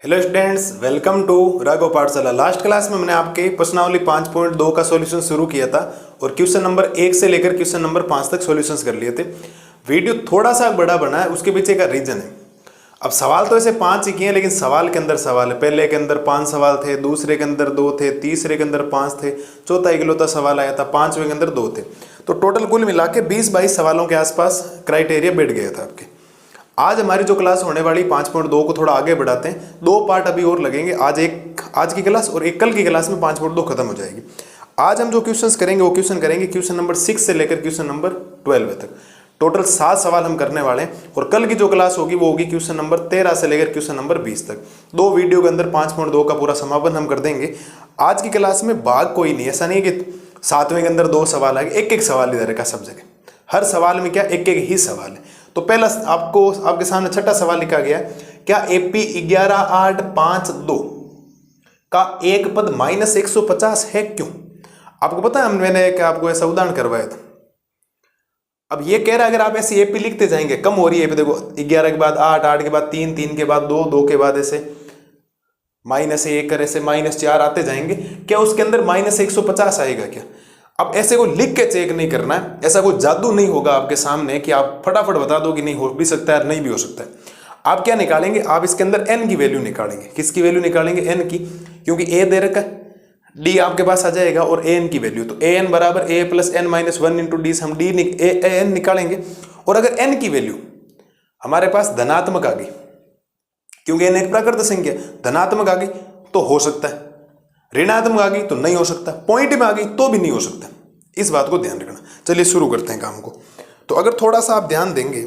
Hello students, welcome to Raghav Pathshala. Last class में मैंने आपके प्रश्नावली 5.2 का सॉल्यूशन शुरू किया था और क्वेश्चन नंबर 1 से लेकर क्वेश्चन नंबर 5 तक सॉल्यूशंस कर लिए थे। वीडियो थोड़ा सा बड़ा बना है, उसके पीछे का रीजन है। अब सवाल तो ऐसे 5 ही किए हैं, लेकिन सवाल के अंदर सवाल है। पहले के अंदर 5 सवाल थे, दूसरे के अंदर 2 थे, तीसरे के अंदर 5 थे, चौथा इकलौता सवाल आया था, 5वें के अंदर 2 थे। तो टोटल कुल मिला के 20-22 सवालों के आसपास क्राइटेरिया बैठ गया था आपके। आज हमारी जो क्लास होने वाली 5.2 को थोड़ा आगे बढ़ाते हैं। 2 पार्ट अभी और लगेंगे। आज की क्लास और एक कल की क्लास में 5.2 खत्म हो जाएगी। आज हम जो क्वेश्चंस करेंगे वो क्वेश्चन करेंगे क्वेश्चन नंबर 6 से लेकर क्वेश्चन नंबर 12 तक। टोटल 7 सवाल हम करने वाले हैं और कल की जो क्लास होगी वो होगी क्वेश्चन नंबर 13 से लेकर क्वेश्चन नंबर 20 तक। 2 वीडियो के अंदर 5.2 का पूरा समापन हम कर देंगे। आज की क्लास में भाग कोई नहीं, ऐसा नहीं है कि 7वें के अंदर 2 सवाल आएंगे। एक सवाल इधर का सब जगह, हर सवाल में क्या एक ही सवाल है। तो पहला आपके सामने छठा सवाल लिखा गया है, क्या एपी 11,852 का एक पद -150 है, क्यों? आपको पता है मैंने आपको ऐसा उदाहरण करवाया था। अब ये कह रहा है अगर आप ऐसी एपी लिखते जाएंगे, कम हो रही है। देखो 11 के बाद 8, 8 के बाद 3, 3 के बाद 2, 2 के बाद ऐसे -1 ऐसे -4 आते जाएंगे, क्या उसके अंदर -150 आएगा क्या? अब ऐसे को लिख के चेक नहीं करना है। ऐसा कोई जादू नहीं होगा आपके सामने कि आप फटाफट बता दो कि नहीं हो भी सकता है, नहीं भी हो सकता है। आप क्या निकालेंगे? आप इसके अंदर n की वैल्यू निकालेंगे। किसकी वैल्यू निकालेंगे? n की, क्योंकि a दे रखा है, d आपके पास आ जाएगा और an की वैल्यू तो an बराबर a + n - 1 × d से हम n निकालेंगे। और अगर n की वैल्यू हमारे पास धनात्मक आ गई, क्योंकि n एक प्राकृत संख्या, धनात्मक आ गई तो हो सकता है, ऋणात्मक आ गई तो नहीं हो सकता, पॉइंट में आ गई तो भी नहीं हो सकता। इस बात को ध्यान रखना। चलिए शुरू करते हैं काम को। तो अगर थोड़ा सा आप ध्यान देंगे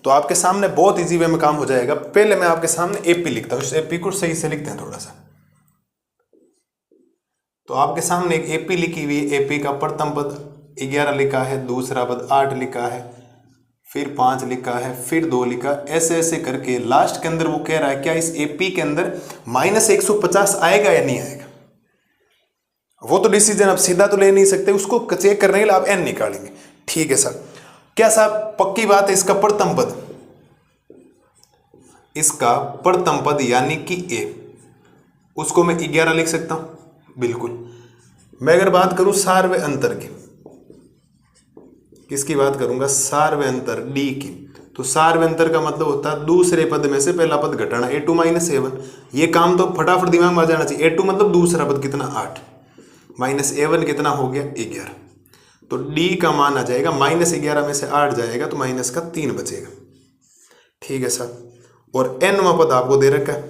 तो आपके सामने बहुत इजी वे में काम हो जाएगा। पहले मैं आपके सामने एपी लिखता हूँ, इस एपी को सही से लिखते हैं थोड़ा सा। तो आपके सामने एक एपी लिखी हुई है। एपी का प्रथम पद 11 लिखा है, दूसरा पद 8 लिखा है, फिर 5 लिखा है, फिर 2 लिखा, ऐसे ऐसे करके लास्ट के अंदर वो कह रहा है क्या इस एपी के अंदर -150 आएगा या नहीं आएगा। वो तो डिसीजन अब सीधा तो ले नहीं सकते, उसको चेक करने के लिए आप n निकालेंगे। ठीक है सर, क्या साहब पक्की बात है इसका प्रथम पद, इसका प्रथम पद यानी कि a, उसको मैं 11 लिख सकता हूं? बिल्कुल। मैं अगर बात करूं सारवे अंतर की, किसकी बात करूंगा? सारवे अंतर d की। तो सारवे अंतर का मतलब होता है दूसरे पद में से पहला पद घटाना, a2 - a1। ये काम तो फटाफट दिमाग में आ जाना चाहिए। a2 मतलब दूसरा पद कितना, 8 -a1 कितना हो गया, 11। तो d का मान आ जाएगा -11 में से 8 जाएगा तो -3 बचेगा। ठीक है सर। और nवां पद आपको दे रखा है,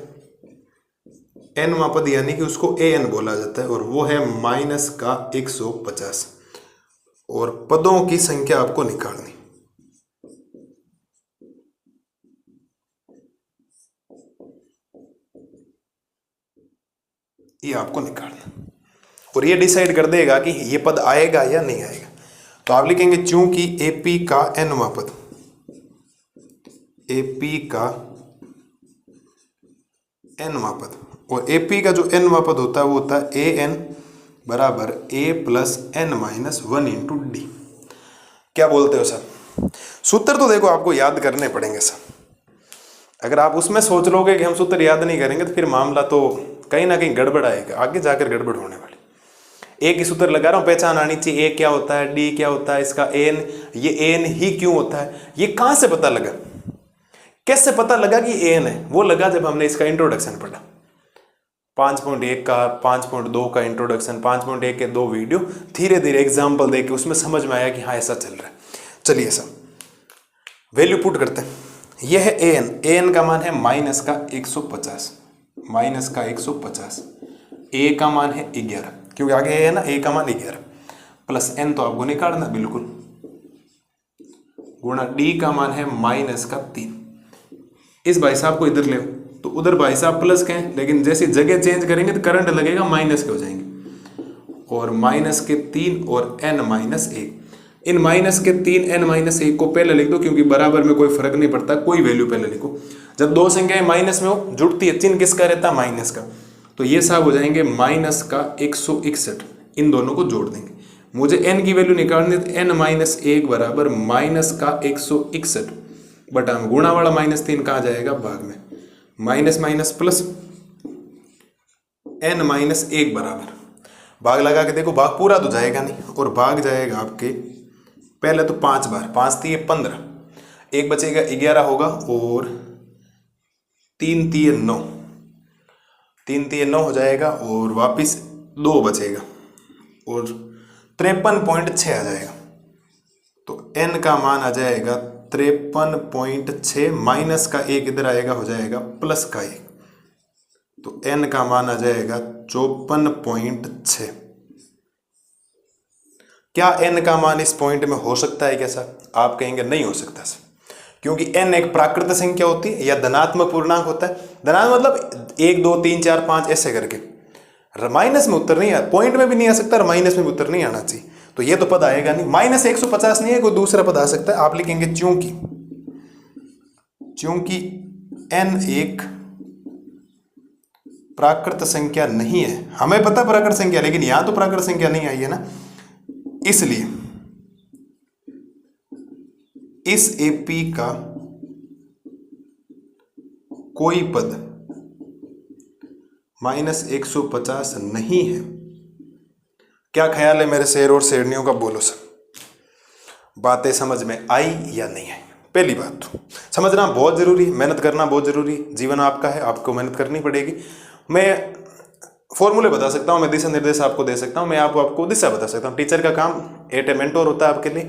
nवां पद यानी कि उसको an बोला जाता है और वो है -150। और पदों की संख्या आपको निकालनी, ये आपको निकालना और ये डिसाइड कर देगा कि ये पद आएगा या नहीं आएगा। तो आप लिखेंगे चूंकि एपी का nवां पद, एपी का nवां पद, और एपी का जो nवां पद होता है वो होता है an बराबर a + n - 1 × d। क्या बोलते हो सर? सूत्र तो देखो आपको याद करने पड़ेंगे सर। अगर आप उसमें सोच लोगे कि हम सूत्र याद नहीं करेंगे तो फिर मामला तो कहीं ना कहीं गड़बड़ आएगा, आगे जाकर गड़बड़ होने वाली। एक ही सूत्र लगा रहा हूं, पहचान आनी चाहिए। ए क्या होता है, डी क्या होता है, इसका एन, ये एन ही क्यों होता है, ये कहां से पता लगा, कैसे पता लगा कि एन है? वो लगा जब हमने इसका इंट्रोडक्शन पढ़ा। 5.1 का, 5.2 का इंट्रोडक्शन, 5.1 के 2 वीडियो, धीरे धीरे एग्जाम्पल देके उसमें समझ में आया कि हाँ ऐसा चल रहा है। चलिए सर वैल्यू पुट करते हैं। यह है एन, एन का मान है -150, -150। ए का मान है 11, क्योंकि आगे है ना, ए का मान 11 प्लस एन तो आपको निकालना बिल्कुल, गुणा डी का मान है -3। इस भाई साहब को इधर ले, तो उधर भाई साहब प्लस के हैं, लेकिन जैसे जगह चेंज करेंगे तो करंट लगेगा माइनस के हो जाएंगे। और -3 और n-1, इन -3 n-1 को पहले लिख दो, क्योंकि बराबर में कोई फर्क नहीं पड़ता, कोई वैल्यू पहले लिखो। जब 2 संख्याएं माइनस में हो जुड़ती है, चिन्ह किसका रहता है, माइनस का। तो ये साहब हो जाएंगे -161। इन दोनों को जोड़ देंगे। मुझे n की वैल्यू निकालनी है, तो n-1 बराबर -161 बटा में गुणा वाला -3 कहाँ जाएगा, भाग में, minus minus plus, n minus 1 बराबर, भाग लगा के देखो, भाग पूरा तो जाएगा नहीं, और भाग जाएगा आपके पहले तो 5 बार, 5 3 15, एक बचेगा 11 होगा, और 3 3 9, 3 3 9 हो जाएगा, और वापिस 2 बचेगा और 53.6 आ जाएगा। तो n का मान आ जाएगा 53.6, माइनस का 1 इधर आएगा, हो जाएगा प्लस का 1, तो n का मान आ जाएगा 54.6। क्या n का मान इस पॉइंट में हो सकता है क्या सर? आप कहेंगे नहीं हो सकता सर, क्योंकि n एक प्राकृत संख्या होती है या धनात्मक पूर्णांक होता है। धनात्मक मतलब 1 2 3 4 5 ऐसे करके, माइनस में उत्तर नहीं आ, पॉइंट में भी नहीं आ सकता और माइनस में भी उत्तर नहीं आना चाहिए, तो ये तो पद आएगा नहीं। माइनस 150 नहीं है, कोई दूसरा पद आ सकता है। आप लिखेंगे चूंकि n एक प्राकृत संख्या नहीं है, हमें पता प्राकृत संख्या, लेकिन यहां तो प्राकृत संख्या नहीं आई है ना, इसलिए इस एपी का कोई पद माइनस 150 नहीं है। क्या ख्याल है मेरे शेर और शेरनियों का? बोलो सर, बातें समझ में आई या नहीं आई? पहली बात तो समझना बहुत जरूरी, मेहनत करना बहुत जरूरी, जीवन आपका है, आपको मेहनत करनी पड़ेगी। मैं फॉर्मूले बता सकता हूँ, मैं दिशा निर्देश आपको दे सकता हूँ, मैं आपको दिशा बता सकता हूँ। टीचर का काम एट ए मेंटोर होता है आपके लिए,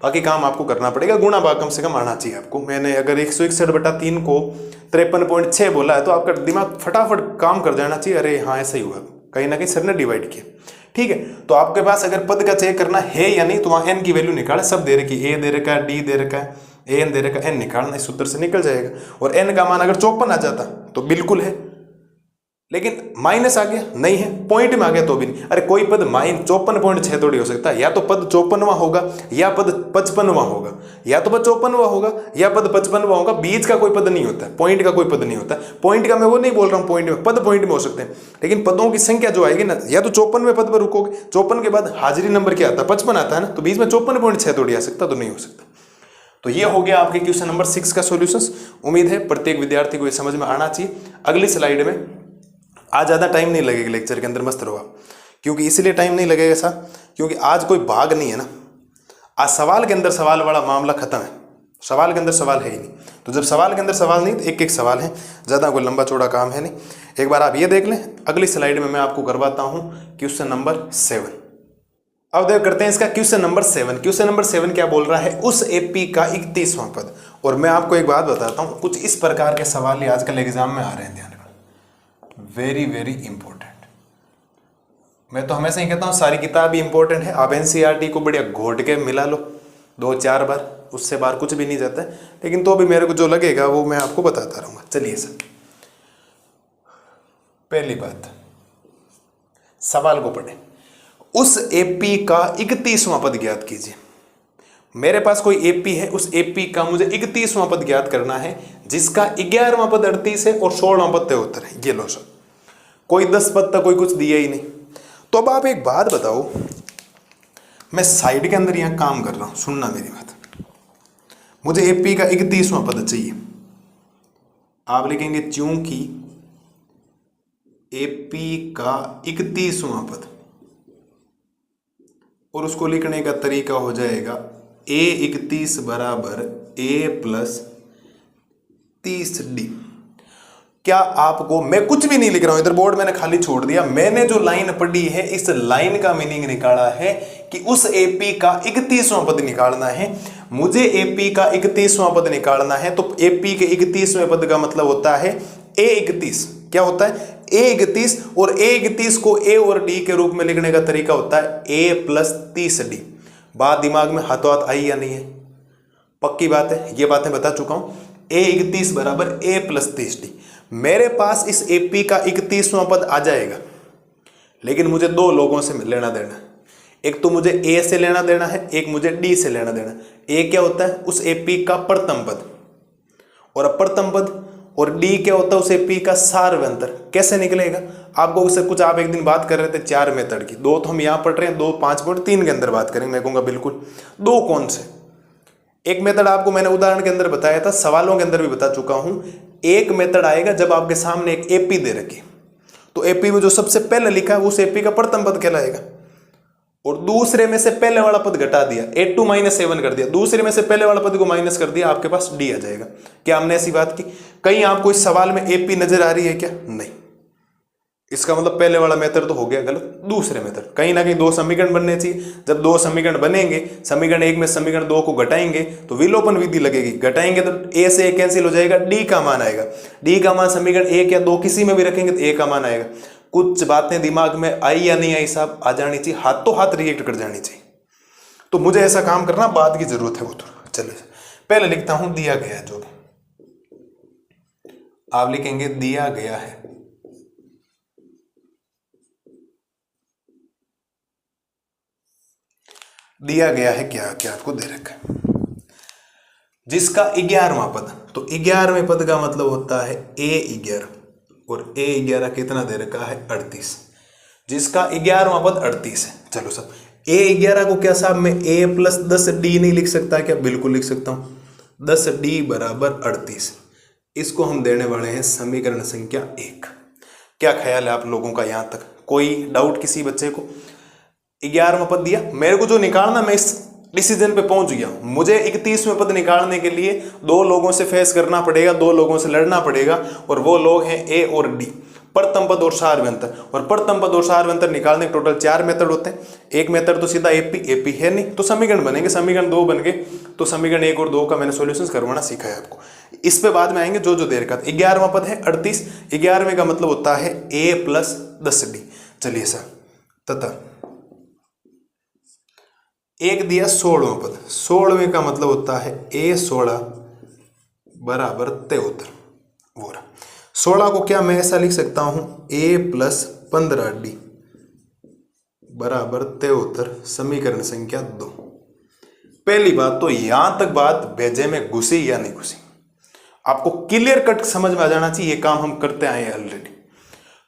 बाकी काम आपको करना पड़ेगा। गुणा भाग कम से कम आना चाहिए आपको। मैंने अगर 161/3 को 53.6 बोला है तो आपका दिमाग फटाफट काम कर जाना चाहिए, अरे हाँ ऐसा ही हुआ, कहीं ना कहीं सर ने डिवाइड किया। ठीक है, तो आपके पास अगर पद का चेक करना है या नहीं, तो वहाँ n की वैल्यू निकाले, सब दे रखी, a दे रखा है, d दे रखा है, an दे रखा है, n निकालना, इस सूत्र से निकल जाएगा। और n का मान अगर 54 आ जाता तो बिल्कुल है, लेकिन माइनस आ गया, नहीं है, पॉइंट में आ गया तो भी नहीं। अरे कोई पद 54.6 थोड़ी हो सकता है, या तो पद 54वां होगा या पद 55वां होगा, या तो पद 54वां होगा या पद 55वां होगा, बीच का कोई पद नहीं होता, पॉइंट का कोई पद नहीं होता। पॉइंट का मैं वो नहीं बोल रहा हूँ, पॉइंट में पद पॉइंट में हो सकते हैं, लेकिन पदों की संख्या जो आएगी ना, या तो 54वें पद पर रुकोगे, 54 के बाद हाजिरी नंबर क्या आता है, 55 आता है ना, तो बीच में 54.6 थोड़ी आ सकता, तो नहीं हो सकता। तो ये हो गया आपके क्वेश्चन नंबर 6 का सॉल्यूशंस। उम्मीद है प्रत्येक विद्यार्थी को ये समझ में आना चाहिए। अगली स्लाइड में आज ज़्यादा टाइम नहीं लगेगा लेक्चर के अंदर, मस्त रहो आप, क्योंकि इसलिए टाइम नहीं लगेगा सर क्योंकि आज कोई भाग नहीं है ना, आज सवाल के अंदर सवाल वाला मामला खत्म है, सवाल के अंदर सवाल है ही नहीं। तो जब सवाल के अंदर सवाल नहीं तो एक एक सवाल है, ज़्यादा कोई लंबा चौड़ा काम है नहीं। एक बार आप ये देख लें, अगली स्लाइड में मैं आपको करवाता हूँ क्वेश्चन नंबर 7। अब देख करते हैं इसका क्वेश्चन नंबर 7। क्वेश्चन नंबर 7 क्या बोल रहा है, उस एपी का 31वां पद। और मैं आपको एक बात बताता हूँ, कुछ इस प्रकार के सवाल ही आजकल एग्जाम में आ रहे हैं, ध्यान रखना, वेरी वेरी इंपॉर्टेंट। मैं तो हमेशा ही कहता हूँ सारी किताब ही इंपॉर्टेंट है, आप एनसीईआरटी को बढ़िया घोट के मिला लो 2-4 बार, उससे बाहर कुछ भी नहीं जाता है, लेकिन तो भी मेरे को जो लगेगा वो मैं आपको बताता रहूँगा। चलिए सर, पहली बात, सवाल को पढ़ें। उस एपी का 31वां पद ज्ञात कीजिए। मेरे पास कोई एपी है, उस एपी का मुझे 31वां पद ज्ञात करना है, जिसका 11वां पद 38 है और 16वां पद 73 है। ये लो सर, कोई 10 पद तक कोई कुछ दिया ही नहीं। तो अब आप एक बात बताओ, मैं साइड के अंदर यहां काम कर रहा हूं, सुनना मेरी बात। मुझे एपी का 31वां पद चाहिए। आप लिखेंगे चूंकि एपी का 31वां पद, और उसको लिखने का तरीका हो जाएगा a31 बराबर a प्लस 30d। क्या आपको, मैं कुछ भी नहीं लिख रहा हूं, इधर बोर्ड मैंने खाली छोड़ दिया, मैंने जो लाइन पढ़ी है इस लाइन का मीनिंग निकाला है कि उस एपी का 31वां पद निकालना है। मुझे एपी का 31वां पद निकालना है, तो एपी के 31वें पद का मतलब होता है a31। क्या होता है? a31, और a31 को a और d के रूप में लिखने का तरीका होता है a प्लस 30d। बात दिमाग में हाथों हाथ आई या नहीं है? पक्की बात है, ये बातें बता चुका हूं। a31 बराबर a प्लस 30d। मेरे पास इस एपी का 31वां पद आ जाएगा, लेकिन मुझे दो लोगों से लेना देना है। एक तो मुझे a से लेना देना है, एक मुझे d से लेना देना है। a क्या होता है? उस एपी का प्रथम पद, और अप्रथम पद, और d क्या होता है? उस एपी का सार्वंतर। कैसे निकलेगा? आपको उससे कुछ, आप एक दिन बात कर रहे थे 4 मेथड की, 2 तो हम यहां पढ़ रहे हैं, 2 5.3 के अंदर बात करेंगे। मैं कहूंगा बिल्कुल 2 कौन से? एक मेथड आपको मैंने उदाहरण के अंदर बताया था, सवालों के अंदर भी बता चुका हूं। एक मेथड आएगा जब आपके सामने एक एपी दे रखी, तो एपी में जो सबसे पहले लिखा है उस एपी का प्रथम पद कहलाएगा। और दूसरे में से पहले वाला पद घटा दिया, 8 to -7 कर दिया, दूसरे में से पहले वाला पद को माइनस कर दिया, आपके पास डी आ जाएगा। क्या हमने ऐसी बात की? कहीं आपको इस सवाल में एपी नजर आ रही है क्या? नहीं। इसका मतलब पहले वाला मेथड तो हो गया गलत, दूसरे मेथड। कहीं ना कहीं दो समीकरण बनने चाहिए। जब दो समीकरण बनेंगे, समीकरण एक में समीकरण दो को घटाएंगे तो विलोपन विधि लगेगी। घटाएंगे तो ए से ए कैंसिल हो जाएगा, डी का मान आएगा। डी का मान समीकरण एक या दो किसी में भी रखेंगे तो ए का मान आएगा। कुछ बातें दिमाग में आई या नहीं आई साहब, आ जानी चाहिए, हाथों हाथ रिएक्ट कर जानी चाहिए। तो मुझे ऐसा काम करना बाद की जरूरत है वो तो। चलिए पहले लिखता हूं दिया गया है, जो आप लिखेंगे दिया गया है। दिया गया है क्या? क्या आपको दे रखा है जिसका 11वां पद, तो 11वें पद का मतलब होता है A11, और A11 कितना दे रखा है? 38। जिसका 11वां पद 38 है। चलो सब A11 को क्या साहब मैं A + 10D नहीं लिख सकता क्या? बिल्कुल लिख सकता हूं। 10D = 38। इसको हम देने वाले हैं समीकरण संख्या 1। क्या ख्याल है आप लोगों का? यहां तक कोई डाउट किसी बच्चे को? 11वां पद दिया मेरे को, जो निकालना मैं इस डिसीजन पे पहुंच गया। मुझे 31वें पद निकालने के लिए दो लोगों से फेस करना पड़ेगा, दो लोगों से लड़ना पड़ेगा, और वो लोग हैं ए और डी, प्रथम पद और सार्वंतर। और प्रथम पद और सार्वंतर निकालने के टोटल 4 मेथड होते हैं। एक मेथड तो सीधा एपी है नहीं, तो समीकरण बनेंगे। समीकरण 2 बन गए, तो समीकरण 1 और 2 का मैंने सॉल्यूशंस करवाना सीखा है आपको। इस पे बाद में आएंगे जो जो देर का। 11वां पद है 38, 11वें का मतलब होता है A + 10D। चलिए सर, तथा एक दिया 16वां पद, 16वें का मतलब होता है A16 = 73। वो रहा 16 को क्या मैं ऐसा लिख सकता हूं A + 15D = 73, समीकरण संख्या 2। पहली बात तो यहां तक बात भेजे में घुसी या नहीं घुसी, आपको क्लियर कट समझ में आ जाना चाहिए। ये काम हम करते आए हैं ऑलरेडी।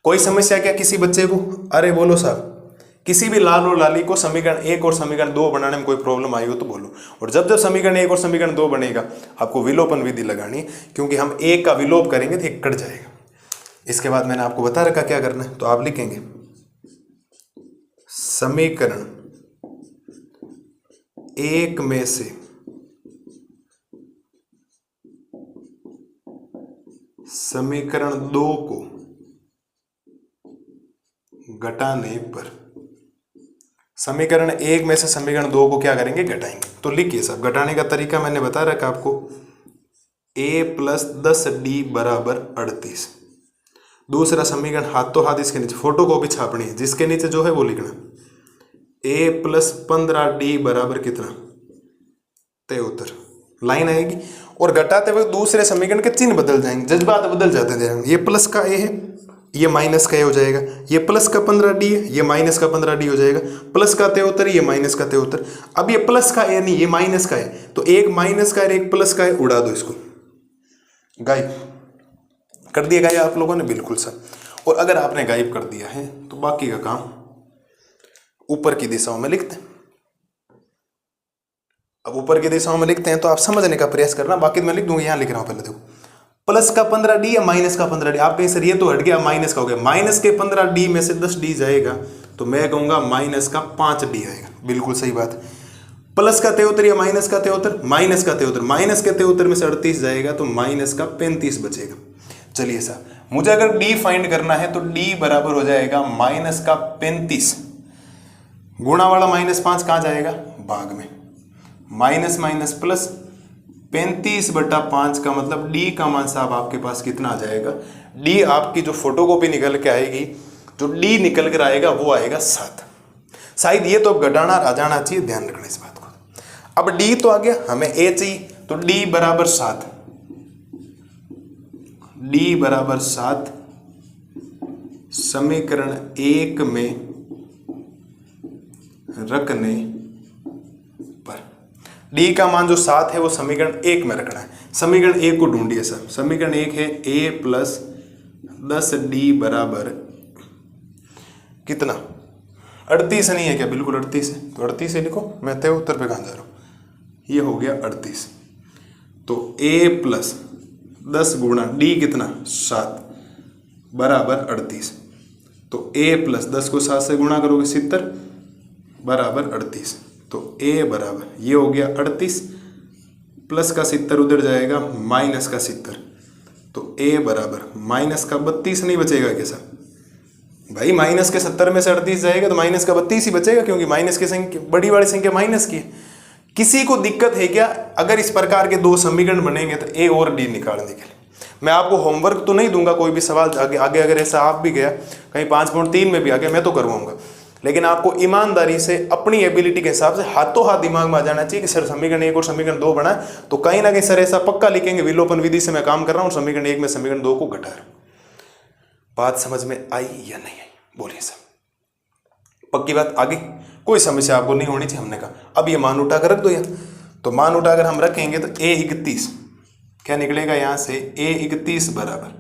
कोई समस्या क्या किसी बच्चे को? अरे बोलो साहब, किसी भी लाल और लाली को समीकरण 1 और समीकरण 2 बनाने में कोई प्रॉब्लम आई हो तो बोलो। और जब जब समीकरण 1 और समीकरण 2 बनेगा आपको विलोपन विधि लगानी है, क्योंकि हम एक का विलोप करेंगे तो एक कट जाएगा। इसके बाद मैंने आपको बता रखा क्या करना है, तो आप लिखेंगे समीकरण 1 में से समीकरण 2 को घटाने पर, समीकरण 1 में से समीकरण 2 को क्या करेंगे? घटाएंगे। तो लिखिए साहब, घटाने का तरीका मैंने बता रखा आपको। A + 10D = 38। दूसरा समीकरण हाथों हाथ इसके नीचे फोटोकॉपी छापनी है, जिसके नीचे जो है वो लिखना। A + 15D = कितना? 73 लाइन आएगी। और घटाते हुए दूसरे समीकरण के चिन्ह बदल जाएंगे, जज्बात बदल जाते हैं। ये प्लस का A है, ये माइनस का ए हो जाएगा। ये प्लस का 15D है, ये माइनस का 15D हो जाएगा। प्लस का 73, ये माइनस का 73। अब ये प्लस का है नहीं, ये माइनस का है, तो एक माइनस का है एक प्लस का है, उड़ा दो इसको, गायब कर दिया गया आप लोगों ने, बिल्कुल सर। और अगर आपने गायब कर दिया है तो बाकी का काम ऊपर की दिशाओं में लिखते हैं। अब ऊपर की दिशाओं में लिखते हैं तो आप समझने का प्रयास करना, बाकी मैं लिख दूंगा। यहां लिख रहा हूं, पहले देखो, प्लस का 15D या माइनस का 15D। आप कहीं सर ये तो हट गया, माइनस का हो गया। माइनस के 15D में से 10D जाएगा तो मैं कहूंगा माइनस का 5D आएगा। बिल्कुल सही बात। प्लस का 73 या माइनस का 73, माइनस का 73, माइनस के 73 में से 38 जाएगा तो माइनस का 35 बचेगा। चलिए साहब, मुझे अगर D फाइंड करना है तो D बराबर हो जाएगा माइनस का 35, गुणा वाला -5 कहाँ जाएगा? भाग में। माइनस माइनस प्लस, 35/5 का मतलब D का मान साहब आपके पास कितना आ जाएगा? D आपकी जो फोटोकॉपी निकल के आएगी, जो D निकल कर आएगा वो आएगा 7। शायद ये तो अब घटाना आ जाना चाहिए, ध्यान रखना इस बात को। अब D तो आ गया, हमें A चाहिए, तो D = 7। D = 7 समीकरण 1 में रखने पर D का मान जो 7 है वो समीकरण 1 में रखना है। समीकरण 1 को ढूंढिए सर। समीकरण 1 है A + 10D = कितना? 38 नहीं है क्या? बिल्कुल 38 है, तो 38 लिखो। मैं तय उत्तर पे कहाँ जा रहा हूँ, ये हो गया 38। तो A + 10 गुणा D कितना? 7 = 38। तो a प्लस 10 को 7 से गुणा करोगे 70 बराबर 38। तो a बराबर ये हो गया 38 प्लस का 70 उधर जाएगा माइनस का 70। तो a बराबर माइनस का 32 नहीं बचेगा कैसा भाई, माइनस के 70 में से 38 जाएगा तो माइनस का 32 ही बचेगा, क्योंकि माइनस की संख्या बड़ी वाली संख्या माइनस की है। किसी को दिक्कत है क्या अगर इस प्रकार के दो समीकरण बनेंगे तो a और d निकालने के लिए? मैं आपको होमवर्क तो नहीं दूंगा, कोई भी सवाल आगे आगे अगर ऐसा आप भी गया कहीं 5.3 में भी आ गया मैं तो करवाऊंगा, लेकिन आपको ईमानदारी से अपनी एबिलिटी के हिसाब से हाथों हाथ दिमाग में आ जाना चाहिए कि सर समीकरण 1 और समीकरण 2 बना तो कहीं ना कहीं सर ऐसा पक्का लिखेंगे विलोपन विधि से मैं काम कर रहा हूँ, समीकरण 1 में समीकरण 2 को घटा रहा हूँ। बात समझ में आई या नहीं आई? बोलिए सर, पक्की बात? आगे कोई समस्या आपको नहीं होनी चाहिए। हमने कहा अब ये मान उठा कर रख दो यार, तो मान उठाकर हम रखेंगे तो a31 क्या निकलेगा यहाँ से, a31 बराबर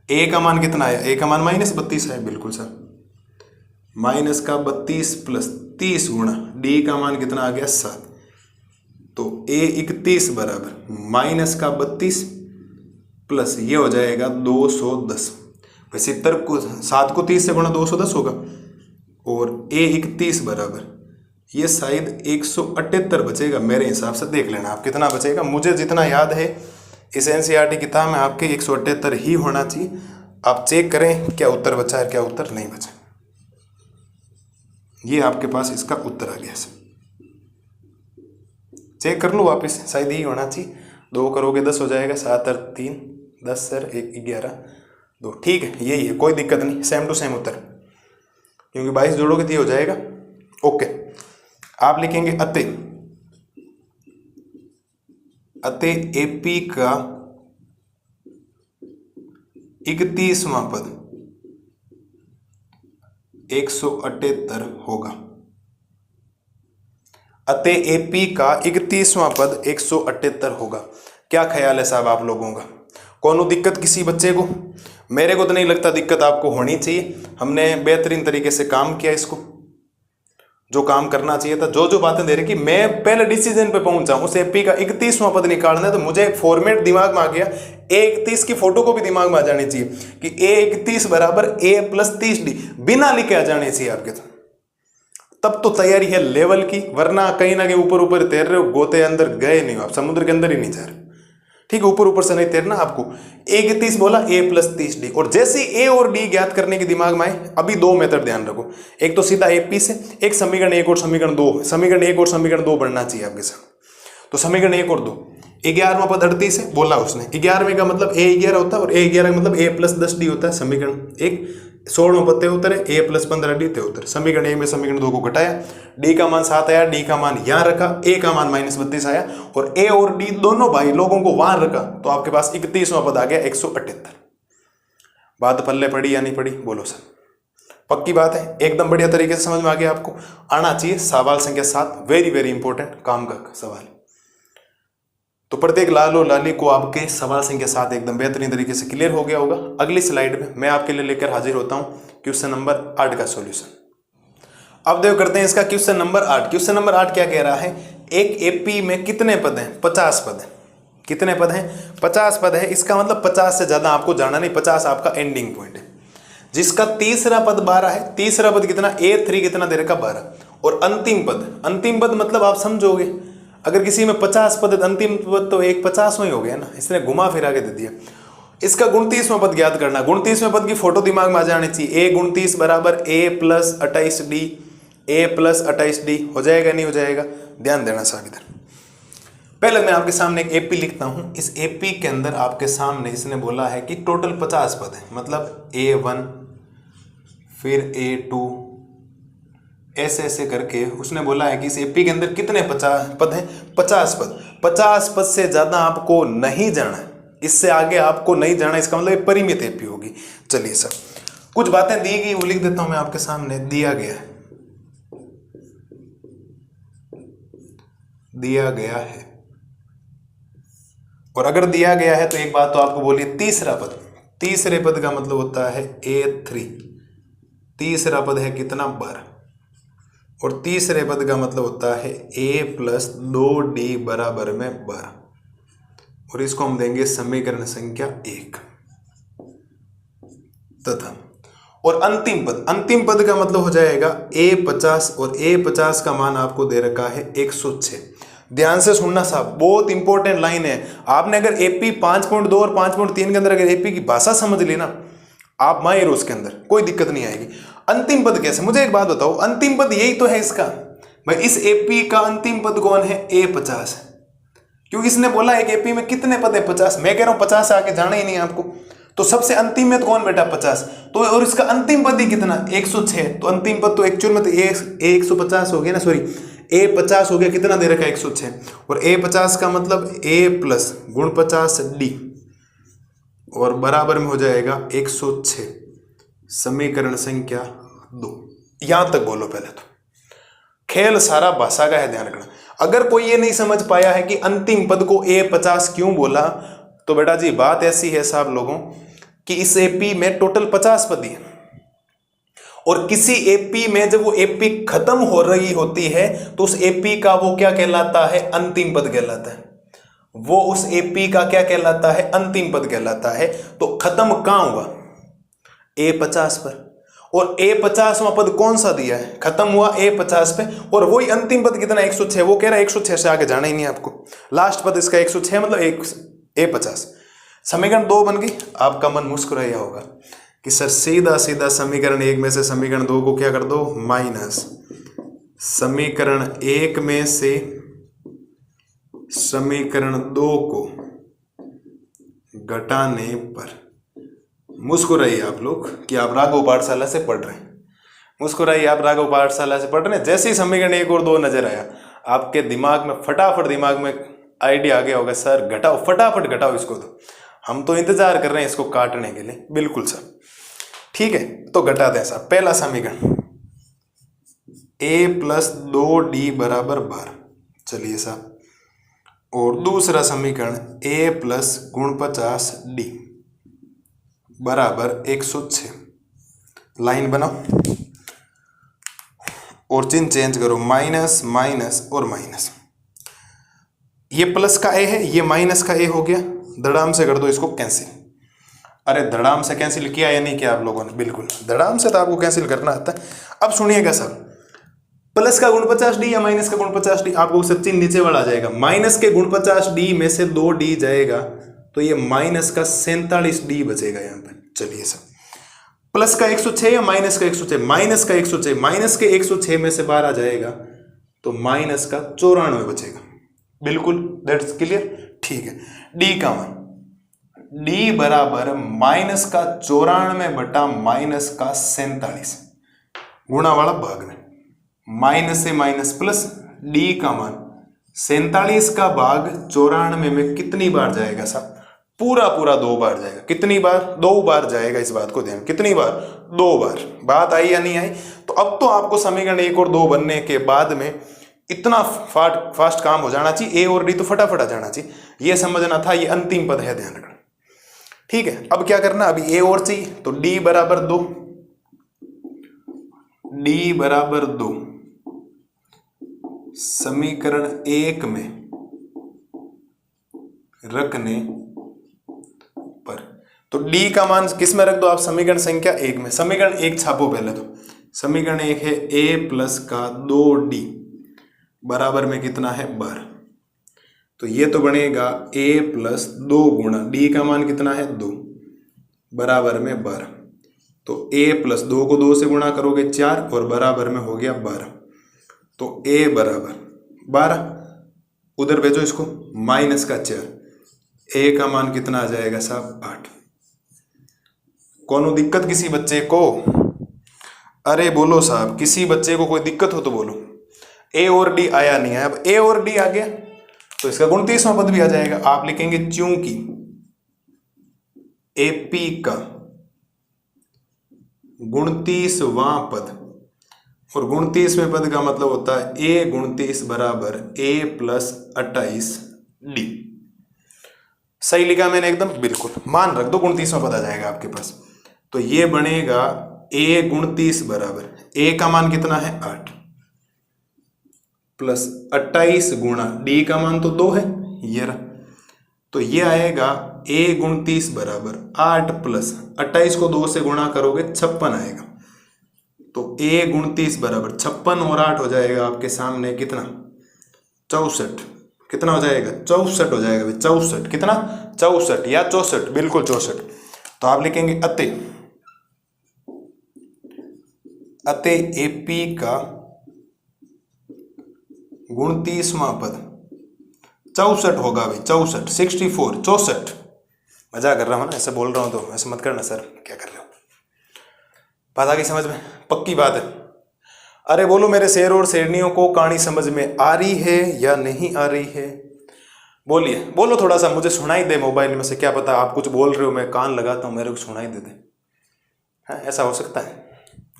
a का मान कितना आया, a का मान -32 है, बिल्कुल सर, माइनस का 32 प्लस 30 गुणा d का मान कितना आ गया 7। तो a31 बराबर माइनस का 32 प्लस ये हो जाएगा 210। 70 को 7 को 30 से गुणा 210 होगा, और a31 बराबर ये शायद 178 बचेगा मेरे हिसाब से, देख लेना आप कितना बचेगा। मुझे जितना याद है इस NCERT किताब में आपके 178 ही होना चाहिए। आप चेक करें क्या उत्तर बचा है क्या उत्तर नहीं बचा। ये आपके पास इसका उत्तर आ गया, चेक कर लो वापस, शायद ही होना चाहिए। 2 करोगे 10 हो जाएगा, 7 और 3 10 सर 1 11 2, ठीक है यही है, कोई दिक्कत नहीं, सेम टू सेम उत्तर, क्योंकि 22 जोड़ोगे तो ये हो जाएगा। ओके, आप लिखेंगे अतः AP का 31वां पद 178 होगा। अतः AP का 31वां पद 178 होगा। क्या ख्याल है साहब आप लोगों का? कोनो दिक्कत किसी बच्चे को? मेरे को तो नहीं लगता दिक्कत आपको होनी चाहिए। हमने बेहतरीन तरीके से काम किया, इसको जो काम करना चाहिए था, जो बातें दे रहे कि मैं पहले डिसीजन पे पहुंचा उस AP का 31वां पद निकालना है, तो मुझे फॉर्मेट दिमाग में आ गया। A31 की फोटो को भी दिमाग में आ जानी चाहिए कि A31 बराबर A प्लस 30D बिना लिखे आ जाने चाहिए आपके, तब तो तैयारी है लेवल की, वरना कहीं ना कहीं ऊपर ऊपर तैर रहे हो, गोते अंदर गए नहीं हो आप, समुद्र के अंदर ही नहीं जा रहे, ठीक है, ऊपर ऊपर से नहीं तैरना आपको। A31 बोला A प्लस 30D, और जैसे A और D ज्ञात करने के दिमाग में आए, अभी 2 मेथड ध्यान रखो, एक तो सीधा AP से, एक समीकरण 1 और समीकरण 2, समीकरण 1 और समीकरण 2 बढ़ना चाहिए आपके साथ। तो समीकरण 1 और 2, 11वां पद 38 है बोला उसने, 11वें का मतलब A11 होता है और A11 का मतलब A प्लस 10D होता है। समीकरण 1 16वां पद 73 है, A प्लस 15D 73। समीकरण 1 में समीकरण 2 को घटाया, D का मान 7 आया, D का मान यहाँ रखा, A का मान -32 आया, और A और D दोनों भाई लोगों को वहां रखा, तो आपके पास 31वां पद आ गया 178। बात पल्ले पड़ी या नहीं पड़ी? बोलो सर, पक्की बात है, एकदम बढ़िया तरीके से समझ में आ गया आपको। आना चाहिए सवाल संख्या 7, वेरी वेरी इंपॉर्टेंट काम का सवाल। तो प्रत्येक लाल और लाली को आपके सवाल संख्या 7 एकदम बेहतरीन तरीके से क्लियर हो गया होगा। अगली स्लाइड में मैं आपके लिए लेकर हाजिर होता हूं क्वेश्चन नंबर 8 का सॉल्यूशन। अब देखो करते हैं इसका क्वेश्चन नंबर 8। क्वेश्चन नंबर 8 क्या कह रहा है, एक AP में कितने पद हैं? 50 पद हैं। कितने पद हैं? 50 पद है। इसका मतलब 50 से ज्यादा आपको जाना नहीं, 50 आपका एंडिंग पॉइंट है। जिसका तीसरा पद 12 है, तीसरा पद कितना, A3 कितना दे रखा 12, और अंतिम पद मतलब आप समझोगे, अगर किसी में 50 पद अंतिम पद तो एक 50वां ही हो गया ना, इसने घुमा फिरा के दे दिया। इसका 29वां पद ज्ञात करना। 29वें पद की फोटो दिमाग में आ जानी चाहिए। A29 बराबर A plus 28D, A plus 28D हो जाएगा नहीं हो जाएगा? ध्यान देना साहब इधर। पहले मैं आपके सामने एक AP लिखता हूं। इस AP के अंदर आपके सामने इसने बोला है कि टोटल 50 पद है, मतलब A1 फिर A2 ऐसे ऐसे करके उसने बोला है कि इस AP के अंदर कितने 50 पद हैं? 50 पद। 50 पद से ज्यादा आपको नहीं जाना है, इससे आगे आपको नहीं जाना, इसका मतलब परिमित AP होगी। चलिए सर, कुछ बातें दी गई वो लिख देता हूं मैं आपके सामने। दिया गया है, और अगर दिया गया है तो एक बात तो आपको बोलिए, तीसरा पद, तीसरे पद का मतलब होता है A3, तीसरा पद है कितना 12, और तीसरे पद का मतलब होता है A प्लस 2D बराबर में 12, और इसको हम देंगे समीकरण संख्या 1 तथा, और अंतिम पद का मतलब हो जाएगा A50 और A50 का मान आपको दे रखा है 106। ध्यान से सुनना साहब, बहुत इंपॉर्टेंट लाइन है। आपने अगर एपी 5.2 और 5.3 के अंदर अगर एपी की भाषा समझ ली ना, आप माहिर हो उसके अंदर, कोई दिक्कत नहीं आएगी। अंतिम पद कैसे, मुझे एक बात बताओ, अंतिम पद यही तो है इसका भाई। इस एपी का अंतिम पद कौन है? A50, क्योंकि इसने बोला एक एपी में कितने पद है? 50। मैं कह रहा हूं 50 से आके जाना ही नहीं आपको, तो सबसे अंतिम में तो कौन बेटा? 50। तो और इसका अंतिम पद ही कितना? 106। तो अंतिम पद तो एक्चुअल में तो A150 हो गया ना, सॉरी A50 हो गया, कितना दे रखा है? 106। और A50 का मतलब A प्लस गुण 50D और बराबर में हो जाएगा 106। समीकरण संख्या 2। यहां तक बोलो पहले तो। खेल सारा भाषा का है, ध्यान रखना। अगर कोई ये नहीं समझ पाया है कि अंतिम पद को A50 क्यों बोला, तो बेटा जी बात ऐसी है साहब लोगों कि इस एपी में टोटल 50 पद है, और किसी एपी में जब वो एपी खत्म हो रही होती है तो उस एपी का वो क्या कहलाता है? अंतिम पद कहलाता है। वो उस एपी का क्या कहलाता है? अंतिम पद कहलाता है। तो खत्म कहां हुआ? A50 पर। और A50वां पद कौन सा दिया है? खत्म हुआ A50 पे। और वही अंतिम पद कितना? 106। वो कह रहा है 106 से आगे जाना ही नहीं आपको। लास्ट पद इसका 106 मतलब A50। समीकरण 2 बन गई। आपका मन मुस्कुराया होगा कि सर सीधा सीधा समीकरण 1 में से समीकरण 2 को क्या कर दो? माइनस समीकरण 1 में से समीकरण 2 को घटाने पर। मुस्कुराइए आप लोग कि आप राघव पाठशाला से पढ़ रहे हैं। मुस्कुराइए, आप राघव पाठशाला से पढ़ रहे हैं। जैसे ही समीकरण 1 और 2 नजर आया, आपके दिमाग में फटाफट आइडिया आ गया होगा, सर घटाओ, फटाफट घटाओ इसको। तो हम तो इंतजार कर रहे हैं इसको काटने के लिए। बिल्कुल सर, ठीक है, तो घटा दें साहब। पहला समीकरण A प्लस 2D बराबर 12। चलिए साहब। और दूसरा समीकरण A प्लस गुण 50D बराबर 106। लाइन बनाओ और चिन्ह चेंज करो, माइनस माइनस और माइनस। ये प्लस का A है, ये माइनस का A हो गया। धड़ाम से कर दो इसको कैंसिल। अरे धड़ाम से कैंसिल किया या नहीं किया आप लोगों ने? बिल्कुल, धड़ाम से तो आपको कैंसिल करना आता है। अब सुनिएगा सर, प्लस का गुण 50D या माइनस का गुण 50D, आपको सब चिन्ह नीचे वाला आ जाएगा। माइनस के गुण 50D में से 2D जाएगा, तो ये माइनस का 47D बचेगा यहाँ पर। चलिए सर, प्लस का 106 या माइनस का 106? माइनस का 106। माइनस के 106 में से 12 जाएगा तो माइनस का 94 बचेगा। बिल्कुल, दैट्स क्लियर, ठीक है। डी का मान डी बराबर माइनस का 94 बटा माइनस का 47 गुणा वाला भाग में, माइनस से माइनस प्लस। डी का मान 47 का भाग 94 में कितनी बार जाएगा साहब? पूरा 2 बार जाएगा। कितनी बार? 2 बार जाएगा। इस बात को ध्यान, कितनी बार? 2 बार। बात आई या नहीं आई? तो अब तो आपको समीकरण 1 और 2 बनने के बाद में इतना फास्ट काम हो जाना चाहिए, A और D तो फटाफट आ जाना चाहिए। ये समझना था, ये अंतिम पद है, ध्यान रखना। ठीक है, अब क्या करना? अभी A और चाहिए, तो D बराबर 2। D बराबर 2 समीकरण 1 में रखने पर, तो D का मान किस में रख दो आप? समीकरण संख्या 1 में। समीकरण 1 छापो पहले तो। समीकरण 1 है A प्लस का 2D बराबर में कितना है? 12। तो ये तो बनेगा A प्लस 2 गुणा D का मान कितना है? 2 बराबर में 12। तो A प्लस 2 को 2 से गुणा करोगे 4 और बराबर में हो गया 12। तो A बराबर 12, उधर भेजो इसको, माइनस का 4। A का मान कितना आ जाएगा साहब? 8। कौन दिक्कत किसी बच्चे को? अरे बोलो साहब, किसी बच्चे को कोई दिक्कत हो तो बोलो। A और D आया नहीं है। अब A और D आ गया तो इसका 29वां पद भी आ जाएगा। आप लिखेंगे चूंकि AP का 29वां पद, और 29वें पद का मतलब होता है A 29 बराबर A प्लस 28D। सही लिखा मैंने एकदम? बिल्कुल, मान रख दो, 29वां पद आ जाएगा आपके पास। तो ये बनेगा A 29 बराबर A का मान कितना है? 8 प्लस 28 गुणा D का मान तो 2 है, ये रहा। तो ये आएगा a गुण 30 बराबर 8 प्लस 28 को 2 से गुणा करोगे 56 आएगा। तो a गुण 30 बराबर 56 और 8 हो जाएगा आपके सामने कितना 64। कितना हो जाएगा 64 हो जाएगा भाई 64। कितना 64 या 64, बिल्कुल 64। तो आप लिखेंगे अतः एपी का गुण 30वां पद 64 होगा भाई 64 64 64। मजा कर रहा हूँ ना, ऐसे बोल रहा हूँ तो ऐसे मत करना सर क्या कर रहे हो। बात आ गई समझ में, पक्की बात है। अरे बोलो मेरे शेर और शेरनियों को कहानी समझ में आ रही है या नहीं आ रही है? बोलिए, बोलो थोड़ा सा, मुझे सुनाई दे मोबाइल में से। क्या पता आप कुछ बोल रहे हो, मैं कान लगाता हूँ मेरे को सुनाई दे दे। हाँ ऐसा हो सकता है।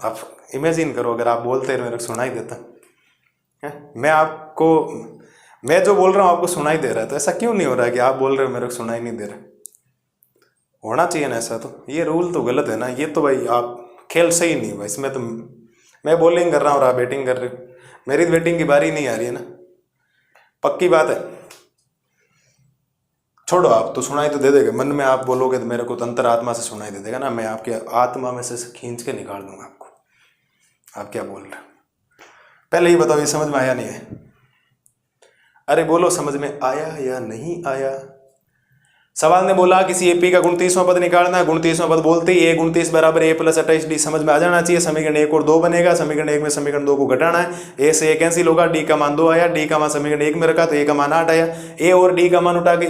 आप इमेजिन करो अगर आप बोलते हैं मेरे को सुनाई देता है। मैं जो बोल रहा हूँ आपको सुनाई दे रहा है, तो ऐसा क्यों नहीं हो रहा है कि आप बोल रहे हो मेरे को सुनाई नहीं दे रहा? होना चाहिए ना ऐसा। तो ये रूल तो गलत है ना, ये तो भाई आप खेल सही नहीं हुआ इसमें। तो मैं बॉलिंग कर रहा हूँ और आप बैटिंग कर रहे हो, मेरी बैटिंग की बारी नहीं आ रही है ना, पक्की बात है। छोड़ो, आप तो सुनाई तो दे देगा, मन में आप बोलोगे तो मेरे को तो अंतरात्मा से सुनाई दे देगा ना, मैं आपके आत्मा में से खींच के निकाल दूंगा आपको। आप क्या बोल रहे हो पहले ही बताओ, ये समझ में आया नहीं है? अरे बोलो समझ में आया या नहीं आया? सवाल ने बोला किसी एपी का गुण 30वां पद निकालना है। गुण 30वां पद बोलते ही a गुण 30 बराबर a प्लस 28d समझ में आ जाना चाहिए। समीकरण 1 और 2 बनेगा, समीकरण 1 में समीकरण 2 को घटाना है। a से a कैंसिल होगा, d का मान 2 आया, d का मान समीकरण 1 में रखा तो a का मान 8 आया। a और d का मान उठा के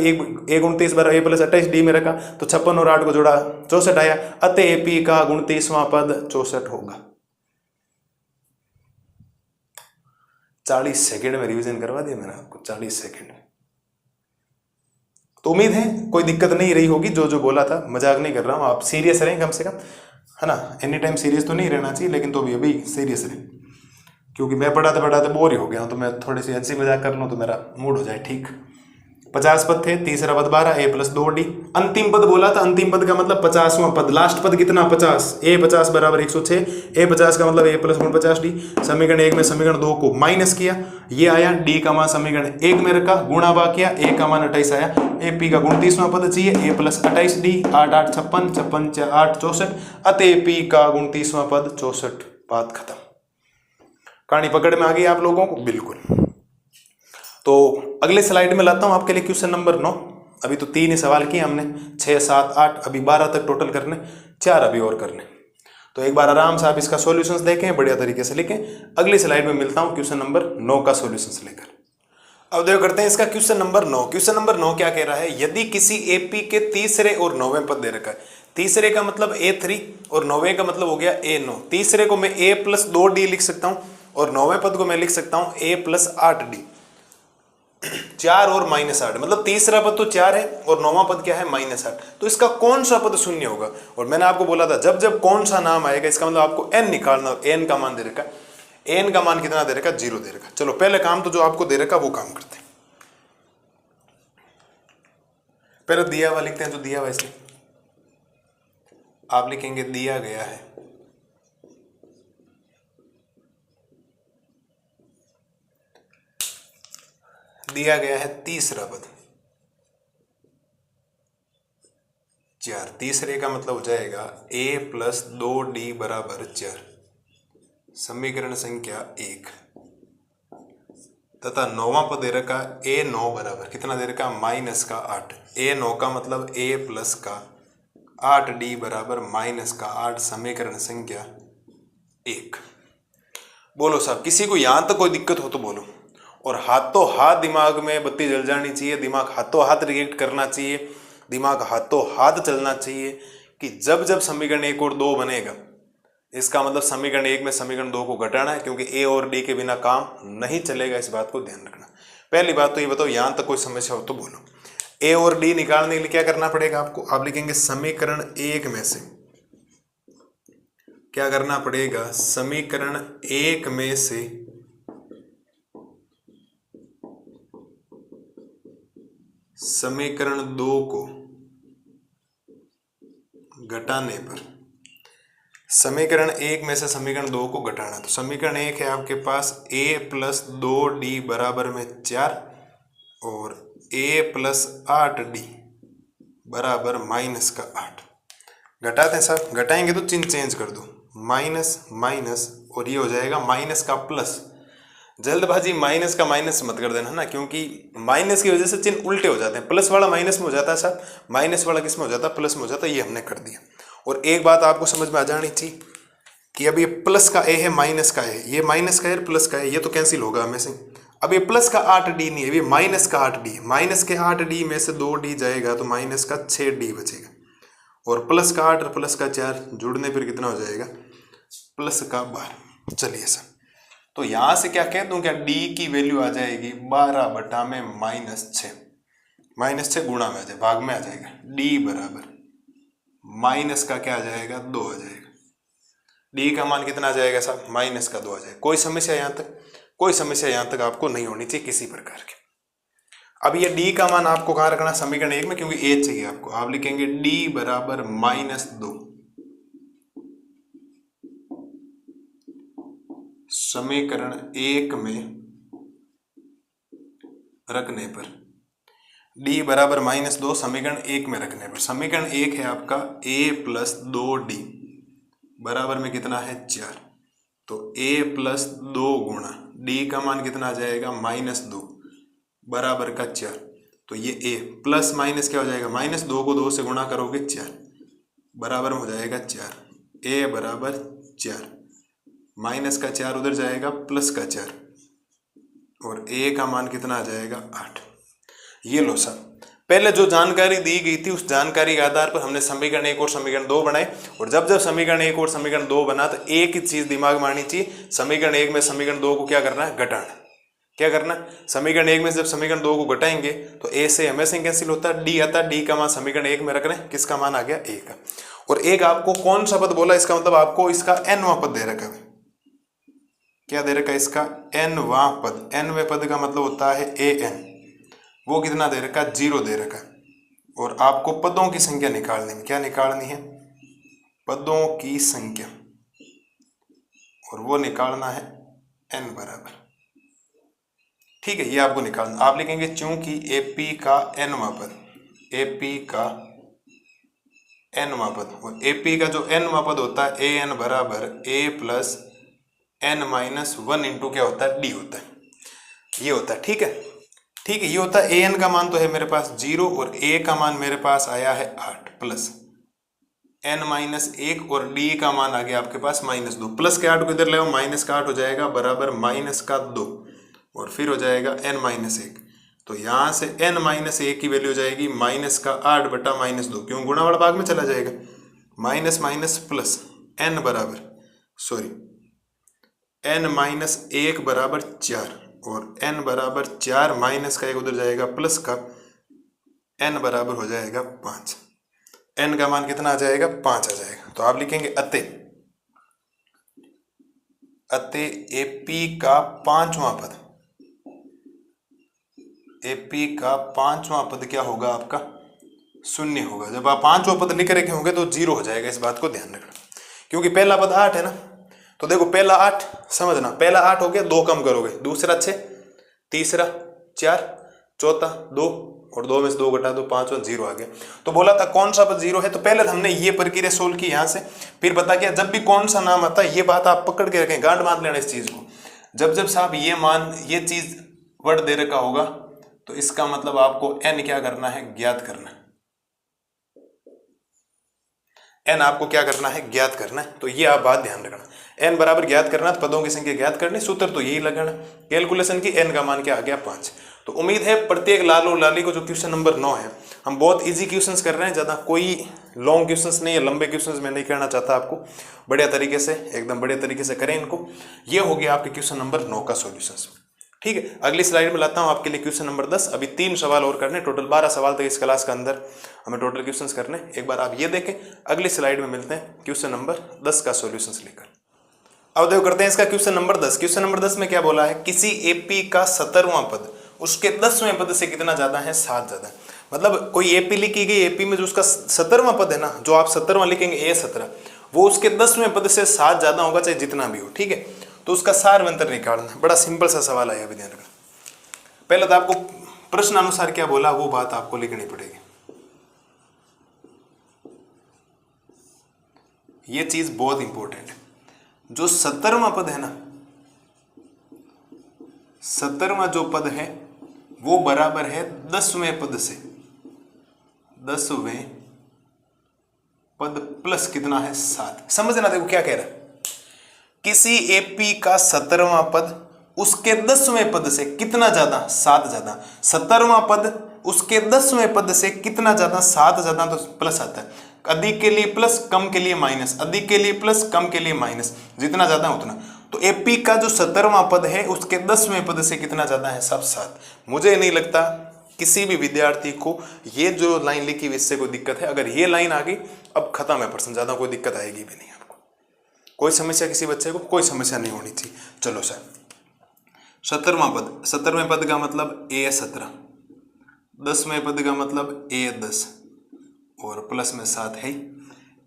a गुण 30 बराबर a प्लस 28d में रखा तो 56 और 8 को जोड़ा 64 आया। अतः एपी का गुण 30वां पद 64 होगा। 40 सेकेंड में रिविजन करवा दिया मैंने आपको, 40 सेकेंड। तो उम्मीद है कोई दिक्कत नहीं रही होगी। जो बोला था, मजाक नहीं कर रहा हूँ, आप सीरियस रहें कम से कम, है ना। एनी टाइम सीरियस तो नहीं रहना चाहिए, लेकिन तो भी अभी सीरियस रहें, क्योंकि मैं पढ़ाते बोर ही हो गया हूँ। तो मैं थोड़ी सी हंसी मजाक कर लूँ तो मेरा मूड हो जाए ठीक। 50 पद थे, तीसरा पद 12, a प्लस 2d। अंतिम पद बोला था, अंतिम पद का मतलब 50वां पद, लास्ट पद कितना 50, a 50 बराबर 106, a 50 का मतलब a प्लस गुण 50d। समीकरण 1 में समीकरण 2 को माइनस किया, ये आया, d का मान समीकरण 1 में रखा, गुणा बा किया, a का मान 28 आया। ap का गुण 30वां पद चाहिए, a प्लस 28d, 8 8 56, 56 8 64। अतः ap का गुण 30वां पद 64। बात खत्म। कहानी पकड़ में आ गई आप लोगों को? बिल्कुल। तो अगले स्लाइड में लाता हूं आपके लिए क्वेश्चन नंबर 9। अभी तो 3 ही सवाल किए हमने, 6 7 8, अभी 12 तक टोटल करने, 4 अभी और करने। तो एक बार आराम से आप इसका सॉल्यूशंस देखें, बढ़िया तरीके से लिखें। अगली स्लाइड में मिलता हूं क्वेश्चन नंबर 9 का सॉल्यूशंस लेकर। अब देखो करते हैं इसका क्वेश्चन नंबर 9। क्वेश्चन नंबर 9 क्या कह रहा है? यदि किसी एपी के तीसरे और 9वें पद दे रखा है, तीसरे का मतलब a3 और 9वें का मतलब हो गया a9। तीसरे को मैं a प्लस 2d लिख सकता हूं और 9वें पद को मैं लिख सकता हूं a प्लस 8d। 4 और -8, मतलब तीसरा पद तो 4 है और 9वां पद क्या है -8। तो इसका कौन सा पद शून्य होगा? और मैंने आपको बोला था जब कौन सा नाम आएगा इसका मतलब आपको n निकालना, और n का मान दे रखा है। n का मान कितना दे रखा? 0 दे रखा। चलो पहले काम तो जो आपको दे रखा वो काम करते हैं। पहले दिया हुआ लिखते हैं, जो दिया हुआ इसमें आप लिखेंगे दिया गया है। दिया गया है तीसरा पद 4। तीसरे का मतलब हो जाएगा a प्लस 2d बराबर 4, समीकरण संख्या 1। तथा 9वां पद दे रखा a9 बराबर कितना दे रखा? -8। a9 का मतलब a प्लस का 8d बराबर -8, समीकरण संख्या 1। बोलो साहब, किसी को यहां तक कोई दिक्कत हो तो बोलो। और हाथों हाथ दिमाग में बत्ती जल जानी चाहिए, दिमाग हाथों हाथ रिएक्ट करना चाहिए, दिमाग हाथों हाथ चलना चाहिए कि जब समीकरण 1 और 2 बनेगा, इसका मतलब समीकरण 1 में समीकरण 2 को घटाना है, क्योंकि a और d के बिना काम नहीं चलेगा। इस बात को ध्यान रखना। पहली बात तो ये बताओ, यहां तक कोई समस्या हो तो बोलो। a और d निकालने के लिए क्या करना पड़ेगा आपको? आप लिखेंगे समीकरण 1 में से क्या करना पड़ेगा? समीकरण 1 में से समीकरण 2 को घटाने पर, समीकरण 1 में से समीकरण 2 को घटाना। तो समीकरण 1 है आपके पास a प्लस 2d बराबर में 4 और a प्लस 8d बराबर माइनस का 8। घटाते हैं साहब, घटाएंगे तो चिन्ह चेंज कर दो, माइनस माइनस और ये हो जाएगा माइनस का प्लस। जल्दबाजी माइनस का माइनस मत कर देना ना, क्योंकि माइनस की वजह से चिन्ह उल्टे हो जाते हैं। प्लस वाला माइनस में हो जाता है साहब, माइनस वाला किस में हो जाता है, प्लस में हो जाता है। ये हमने कर दिया। और एक बात आपको समझ में आ जानी चाहिए कि अब ये प्लस का ए है, माइनस का है, ये माइनस का है प्लस का है, ये तो कैंसिल होगा हमें से। अब ये प्लस का 8d नहीं है, ये माइनस का 8d है। माइनस के 8d में से 2d जाएगा तो माइनस का 6d बचेगा। और प्लस का 8 और प्लस का 4 जुड़ने पर कितना हो जाएगा, प्लस का 12। चलिए सर, तो यहां से क्या कह दूं, क्या d की वैल्यू आ जाएगी 12 बटा में -6। -6 गुणा में आ जाए, भाग में आ जाएगा। d बराबर माइनस का क्या आ जाएगा, 2 आ जाएगा। d का मान कितना आ जाएगा साहब, माइनस का 2 आ जाएगा। कोई समस्या यहां तक, कोई समस्या यहां तक आपको नहीं होनी चाहिए किसी प्रकार की। अब ये d का मान आपको कहां रखना, समीकरण 1 में, क्योंकि a चाहिए आपको। आप लिखेंगे d बराबर -2 समीकरण 1 में रखने पर, d बराबर -2 समीकरण 1 में रखने पर। समीकरण 1 है आपका a + 2d बराबर में कितना है, 4। तो a + 2 गुणा d का मान कितना आ जाएगा, -2 बराबर का 4। तो ये a प्लस माइनस क्या हो जाएगा, -2 को 2 से गुणा करोगे 4 बराबर में हो जाएगा 4। a बराबर 4, माइनस का 4 उधर जाएगा, प्लस का 4, और a का मान कितना आ जाएगा, 8। ये लो सर, पहले जो जानकारी दी गई थी उस जानकारी के आधार पर हमने समीकरण 1 और समीकरण 2 बनाए। और जब जब समीकरण 1 और समीकरण 2 बना तो एक ही चीज दिमाग में आनी चाहिए, समीकरण 1 में समीकरण 2 को क्या करना है, घटाना। क्या करना, समीकरण 1 में जब समीकरण 2 को घटाएंगे तो a से हमेशा कैंसिल होता है, d आता है। d का मान समीकरण 1 में रख रहे हैं, किसका मान आ गया, a का। और एक आपको कौन सा पद बोला, इसका मतलब आपको इसका nवां पद दे रखा है। क्या दे रखा है, इसका nवां पद। nवें पद का मतलब होता है an, वो कितना दे रखा है, 0 दे रखा है। और आपको पदों की संख्या निकालनी है। क्या निकालनी है, पदों की संख्या, और वो निकालना है n बराबर। ठीक है, ये आपको निकालना। आप लिखेंगे चूंकि AP का nवां पद, AP का nवां पद, और AP का जो nवां पद होता है an बराबर a + n-1 इंटू क्या होता है, d होता है। ये होता है, ठीक है, ठीक है। ये होता है an का मान तो है मेरे पास 0 और a का मान मेरे पास आया है 8 प्लस n-1 और d का मान आ गया आपके पास -2। प्लस के 8 को इधर ले आओ, माइनस का 8 हो जाएगा बराबर -2 और फिर हो जाएगा n-1। तो यहाँ से n-1 की वैल्यू हो जाएगी -8 बटा -2, क्यों, गुणा वाला भाग में चला जाएगा। माइनस माइनस प्लस n बराबर n-1 बराबर 4, और n बराबर 4 माइनस का 1 उधर जाएगा, प्लस का n बराबर हो जाएगा 5। n का मान कितना आ जाएगा, 5 आ जाएगा। तो आप लिखेंगे अतः AP का 5वां पद, AP का 5वां पद क्या होगा आपका, 0 होगा। जब आप 5वां पद लिख रखे होंगे तो 0 हो जाएगा, इस बात को ध्यान रखना। क्योंकि पहला पद 8 है ना, तो देखो पहला 8 समझना, पहला 8 हो गया, 2 कम करोगे, दूसरा 6, तीसरा 4, चौथा 2, और 2 में से 2 घटा दो, 5 और 0 आ गया। तो बोला था कौन सा पद 0 है, तो पहले हमने ये प्रक्रिया सोल्व की यहाँ से, फिर बता किया जब भी कौन सा नाम आता है, ये बात आप पकड़ के रखें, गांठ बांध लेना इस चीज को। जब जब साहब ये मान, ये चीज वर्ड दे रखा होगा, तो इसका मतलब आपको n क्या करना है, ज्ञात करना है। n आपको क्या करना है, ज्ञात करना है। तो ये आप बात ध्यान रखना, n बराबर ज्ञात करना, पदों की संख्या ज्ञात करनी, सूत्र तो यही लगाना, कैलकुलेशन की। n का मान क्या आ गया, 5। तो उम्मीद है प्रत्येक लाल और लाली को जो क्वेश्चन नंबर 9 है, हम बहुत इजी क्वेश्चंस कर रहे हैं, ज़्यादा कोई लॉन्ग क्वेश्चंस नहीं है, लंबे क्वेश्चंस मैं नहीं करना चाहता आपको। बढ़िया तरीके से, एकदम बढ़िया तरीके से करें इनको। ये हो गया आपके क्वेश्चन नंबर 9 का सॉल्यूशंस। ठीक है, अगली स्लाइड में लाता हूँ आपके लिए क्वेश्चन नंबर 10। अभी 3 सवाल और करने, टोटल 12 सवाल तक इस क्लास के अंदर हमें टोटल क्वेश्चंस करने। एक बार आप ये देखें, अगली स्लाइड में मिलते हैं क्वेश्चन नंबर 10 का सॉल्यूशंस लेकर। अब देखो करते हैं इसका क्वेश्चन नंबर 10। क्वेश्चन नंबर 10 में क्या बोला है, किसी AP का 17वां पद उसके 10वें पद से कितना ज्यादा है, 7 ज्यादा है। मतलब कोई AP लिखी गई, AP में जो उसका 17वां पद है ना, जो आप 17वां लिखेंगे A17, वो उसके 10वें पद से 7 ज्यादा होगा, चाहे जितना भी हो। ठीक है, तो उसका सार अंतर निकालना। बड़ा सिंपल सा सवाल आया, अभी ध्यान रखना। पहले तो आपको प्रश्न अनुसार क्या बोला वो बात आपको लिखनी पड़ेगी। ये चीज बहुत इंपॉर्टेंट है। जो 17वां पद है ना, 17वां जो पद है वो बराबर है 10वें पद से। 10वें पद प्लस कितना है 7। समझना, देखो क्या कह रहा है, किसी एपी का 17वां पद उसके 10वें पद से कितना ज्यादा, 7 ज्यादा। 17वां पद उसके 10वें पद से कितना ज्यादा, 7 ज्यादा, तो प्लस आता है। अधिक के लिए प्लस, कम के लिए माइनस, अधिक के लिए प्लस, कम के लिए माइनस, जितना ज्यादा उतना। तो एपी का जो 17वां पद है उसके 10वें पद से कितना ज्यादा है, सब 7। मुझे नहीं लगता किसी भी विद्यार्थी को ये जो लाइन लिखी हुई इससे कोई दिक्कत है। अगर ये लाइन आ गई अब खत्म है प्रश्न, ज्यादा कोई दिक्कत आएगी भी नहीं आपको। कोई समस्या किसी बच्चे को, कोई समस्या नहीं होनी चाहिए। चलो सर, 17वां पद, 17वें पद का मतलब A17, 10वें पद का मतलब A10 और प्लस में 7 है।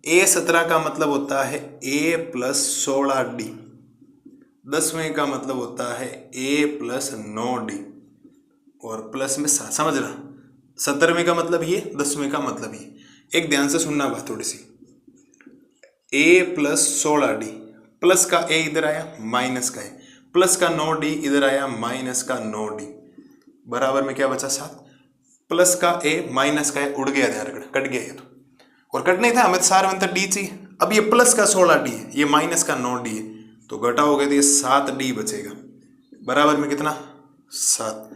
A17 का मतलब होता है A प्लस 16D, 10वें का मतलब होता है A प्लस 9D और प्लस में 7। समझ रहा, 17वें का मतलब ये, 10वें का मतलब ये। एक ध्यान से सुनना बात थोड़ी सी, A प्लस 16D, प्लस का A इधर आया, माइनस का है, प्लस का 9D इधर आया, माइनस का 9D, बराबर में क्या बचा 7। प्लस का A माइनस का उड़ गया, ध्यान रखना, कट गया ये तो, और कट नहीं था, हमें सार अंतर D चाहिए। अब ये प्लस का 16D है, ये माइनस का 9D है, तो घटाओगे तो ये 7D बचेगा, बराबर में कितना 7।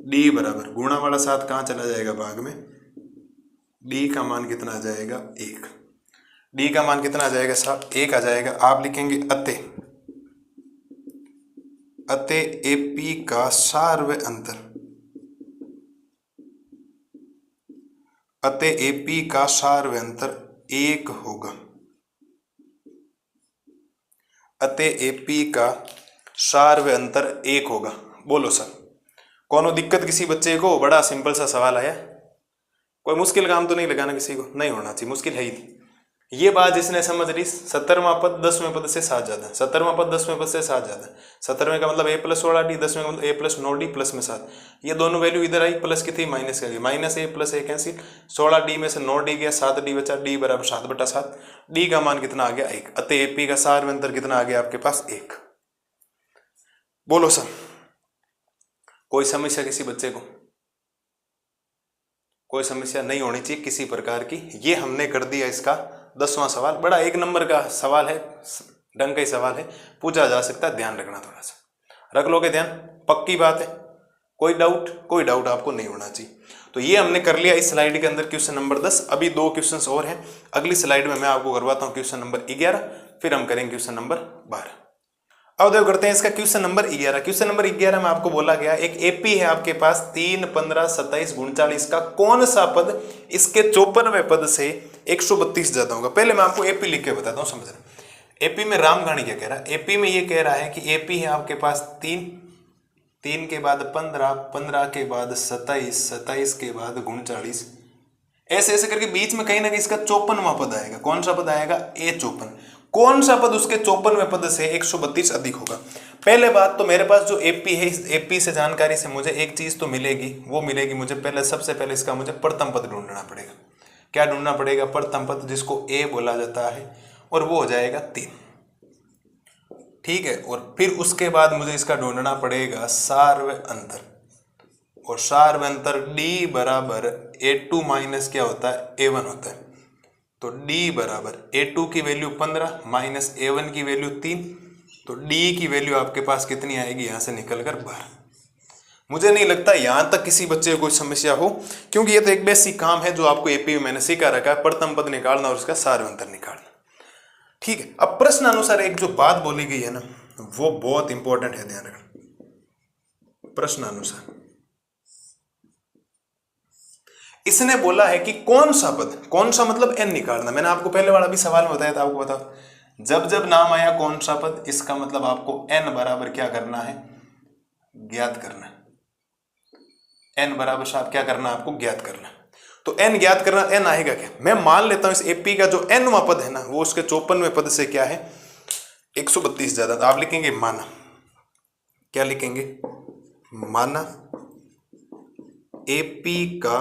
D बराबर गुणा वाला 7 कहाँ चला जाएगा, भाग में। D का मान कितना आ जाएगा 1। D का मान कितना आ जाएगा साहब, 1 आ जाएगा। आप लिखेंगे अतः AP का सार व अंतर, अतः AP का सार व अंतर 1 होगा। अतः AP का सार व अंतर 1 होगा। बोलो सर, कोनो दिक्कत किसी बच्चे को? बड़ा सिंपल सा सवाल आया, कोई मुश्किल काम तो नहीं लगाना किसी को, नहीं होना चाहिए, मुश्किल है ही नहीं। ये बात जिसने समझ ली, 17वां पद 10वें पद से 7 ज्यादा, 17वां पद 10वें पद से 7 ज्यादा, 17वें का मतलब A प्लस 16D, 10वें का मतलब A प्लस 9D प्लस में 7। ये दोनों वैल्यू इधर आई, प्लस की थी माइनस की, minus A plus A cancel, 16D में से 9D गया, 7D बचा, D बराबर 7/7। D का मान कितना आ गया 1। अतः AP का सार में अंतर कितना आ गया आपके पास 1। बोलो सर, कोई समस्या किसी बच्चे को? कोई समस्या नहीं होनी चाहिए किसी प्रकार की। ये हमने कर दिया इसका 10वां सवाल। बड़ा 1 नंबर का सवाल है, ढंग का ही सवाल है, पूछा जा सकता है, ध्यान रखना, थोड़ा सा रख लोगे ध्यान, पक्की बात है। कोई डाउट आपको नहीं होना चाहिए। तो ये हमने कर लिया इस स्लाइड के अंदर क्वेश्चन नंबर 10। अभी 2 क्वेश्चंस और हैं, अगली स्लाइड में मैं आपको करवाता हूँ क्वेश्चन नंबर 11, फिर हम करेंगे क्वेश्चन नंबर 12। अब देखो करते हैं इसका क्वेश्चन नंबर 11। क्वेश्चन नंबर 11 में आपको बोला गया एक एपी है आपके पास 3, 15, 27, 39 का, कौन सा पद इसके 54वें पद से 132 ज्यादा होगा। पहले मैं आपको एपी लिख के बताता हूँ, समझ रहे। एपी में रामघाणी क्या कह रहा है, एपी में ये कह रहा है कि एपी है आपके पास 3, 3 के बाद 15, 15 के बाद 27, 27 के बाद 39, ऐसे ऐसे करके बीच में कहीं ना कहीं इसका 54वां पद आएगा। कौन सा पद आएगा, A54। कौन सा पद उसके 54वें पद से 132 अधिक होगा। पहले बात तो मेरे पास जो एपी है, इस एपी से जानकारी से मुझे एक चीज तो मिलेगी, वो मिलेगी मुझे पहले, सबसे पहले इसका मुझे प्रथम पद ढूंढना पड़ेगा। क्या ढूंढना पड़ेगा, प्रथम पद, जिसको A बोला जाता है, और वो हो जाएगा 3, ठीक है। और फिर उसके बाद मुझे इसका ढूंढना पड़ेगा सार्व अंतर, और सार्व अंतर D बराबर A2 माइनस क्या होता है, A1 होता है। तो D बराबर A2 की वैल्यू 15 माइनस A1 की वैल्यू 3, तो D की वैल्यू आपके पास कितनी आएगी, यहां से निकलकर 12। मुझे नहीं लगता यहां तक किसी बच्चे को कोई समस्या हो, क्योंकि ये तो एक बेसिक काम है जो आपको एपी में मैंने सिखा रखा है, प्रथम पद निकालना और उसका सार्व अंतर निकालना, ठीक है। अब प्रश्न अनुसार एक जो बात बोली गई है ना, वो बहुत इंपॉर्टेंट है, ध्यान रखना। प्रश्न अनुसार इसने बोला है कि कौन सा पद, कौन सा मतलब n निकालना। मैंने आपको पहले वाला भी सवाल में बताया था, आपको बताओ जब जब नाम आया कौन सा पद, इसका मतलब आपको n बराबर क्या करना है, ज्ञात करना है। n बराबर साहब क्या करना है, आपको ज्ञात करना है। तो n ज्ञात करना, n आएगा क्या, मैं मान लेता हूं इस एपी का जो nवां पद है ना, वो उसके 54वें पद से क्या है, 132 ज्यादा। तो आप लिखेंगे माना, क्या लिखेंगे, माना एपी का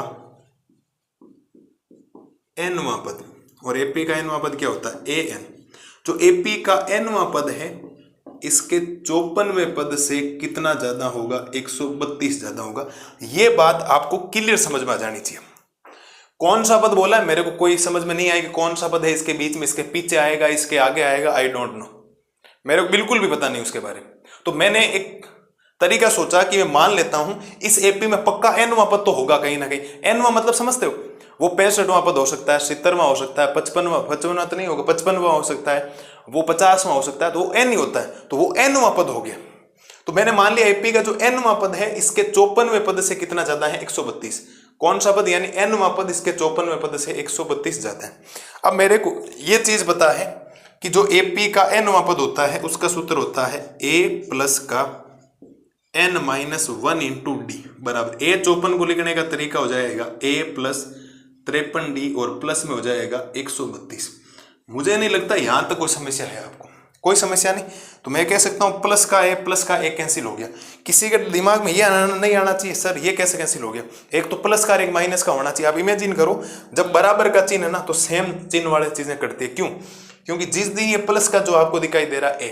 nवां पद, और एपी का nवां पद क्या होता है, an। जो एपी का nवां पद है इसके 54वें पद से कितना ज्यादा होगा, 132 ज्यादा होगा। ये बात आपको क्लियर समझ में आ जानी चाहिए। कौन सा पद बोला है मेरे को कोई समझ में नहीं आएगी, कौन सा पद है इसके बीच में, इसके पीछे आएगा, इसके आगे आएगा, आई डोंट नो, मेरे को बिल्कुल भी पता नहीं उसके बारे में। तो मैंने एक तरीका सोचा कि मैं मान लेता हूं इस एपी में पक्का nवां पद तो होगा कहीं ना कहीं। nवां मतलब समझते हो, वो 65वां पद हो सकता है, 70वां हो सकता है, 55वां तो नहीं होगा, 55वां हो सकता है, वो 50वां हो सकता है, तो वो n ही होता है, तो वो nवां पद हो गया। तो मैंने मान लिया एपी का जो nवां पद है इसके 54वें पद से कितना ज्यादा है, 132। कौन सा पद, यानी nवां पद इसके 54वें पद से 132 जाता है। अब मेरे को ये चीज पता है कि जो एपी का nवां पद होता है उसका सूत्र होता है a प्लस का n-1 इंटू डी बराबर a 54 को लिखने का तरीका हो जाएगा a प्लस 53d और प्लस में हो जाएगा 132। मुझे नहीं लगता यहां तक कोई समस्या है, आपको कोई समस्या नहीं। तो मैं कह सकता हूं प्लस का a कैंसिल हो गया। किसी के दिमाग में ये नहीं आना चाहिए सर ये कैसे कैंसिल हो गया, एक तो प्लस का एक माइनस का होना चाहिए। आप इमेजिन करो जब बराबर का चिन्ह है ना तो सेम चिन्ह वाले चीजें करती है। क्यों, क्योंकि जिस दिन ये प्लस का जो आपको दिखाई दे रहा है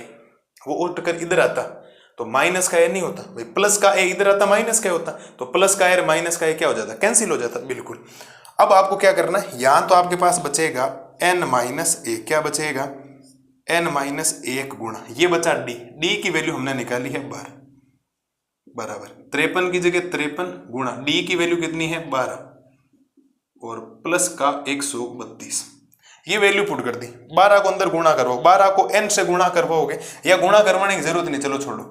वो उठकर इधर आता तो माइनस का ए नहीं होता भाई, प्लस का ए इधर आता माइनस का होता, तो प्लस का ए माइनस का ए क्या हो जाता, कैंसिल हो जाता बिल्कुल। अब आपको क्या करना है, यहां तो आपके पास बचेगा n-1, क्या बचेगा n-1 गुणा ये बचा डी की वैल्यू हमने निकाली है 12 बराबर 53 की जगह 53 गुणा डी की वैल्यू कितनी है 12 और प्लस का 132। ये वैल्यू पुट कर दी, 12 को अंदर गुणा करवाओ, 12 को n से गुणा करवाओगे, या गुणा करवाने की जरूरत नहीं, चलो छोड़ो,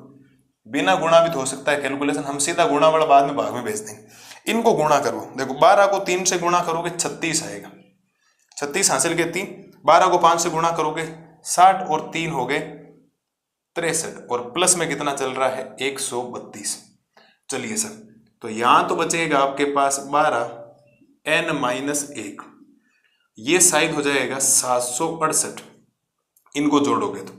बिना गुणा भी तो हो सकता है कैलकुलेशन, हम सीधा गुणा वाला बाद में भाग में भेज देंगे। इनको गुणा करो, देखो 12 को 3 से गुणा करोगे 36 आएगा, 36 हासिल के 3, 12 को 5 से गुणा करोगे 60 और 3 हो गए 63 और प्लस में कितना चल रहा है 132। चलिए सर, तो यहां तो बचेगा आपके पास 12 n-1, ये साइड हो जाएगा 768, इनको जोड़ोगे तो,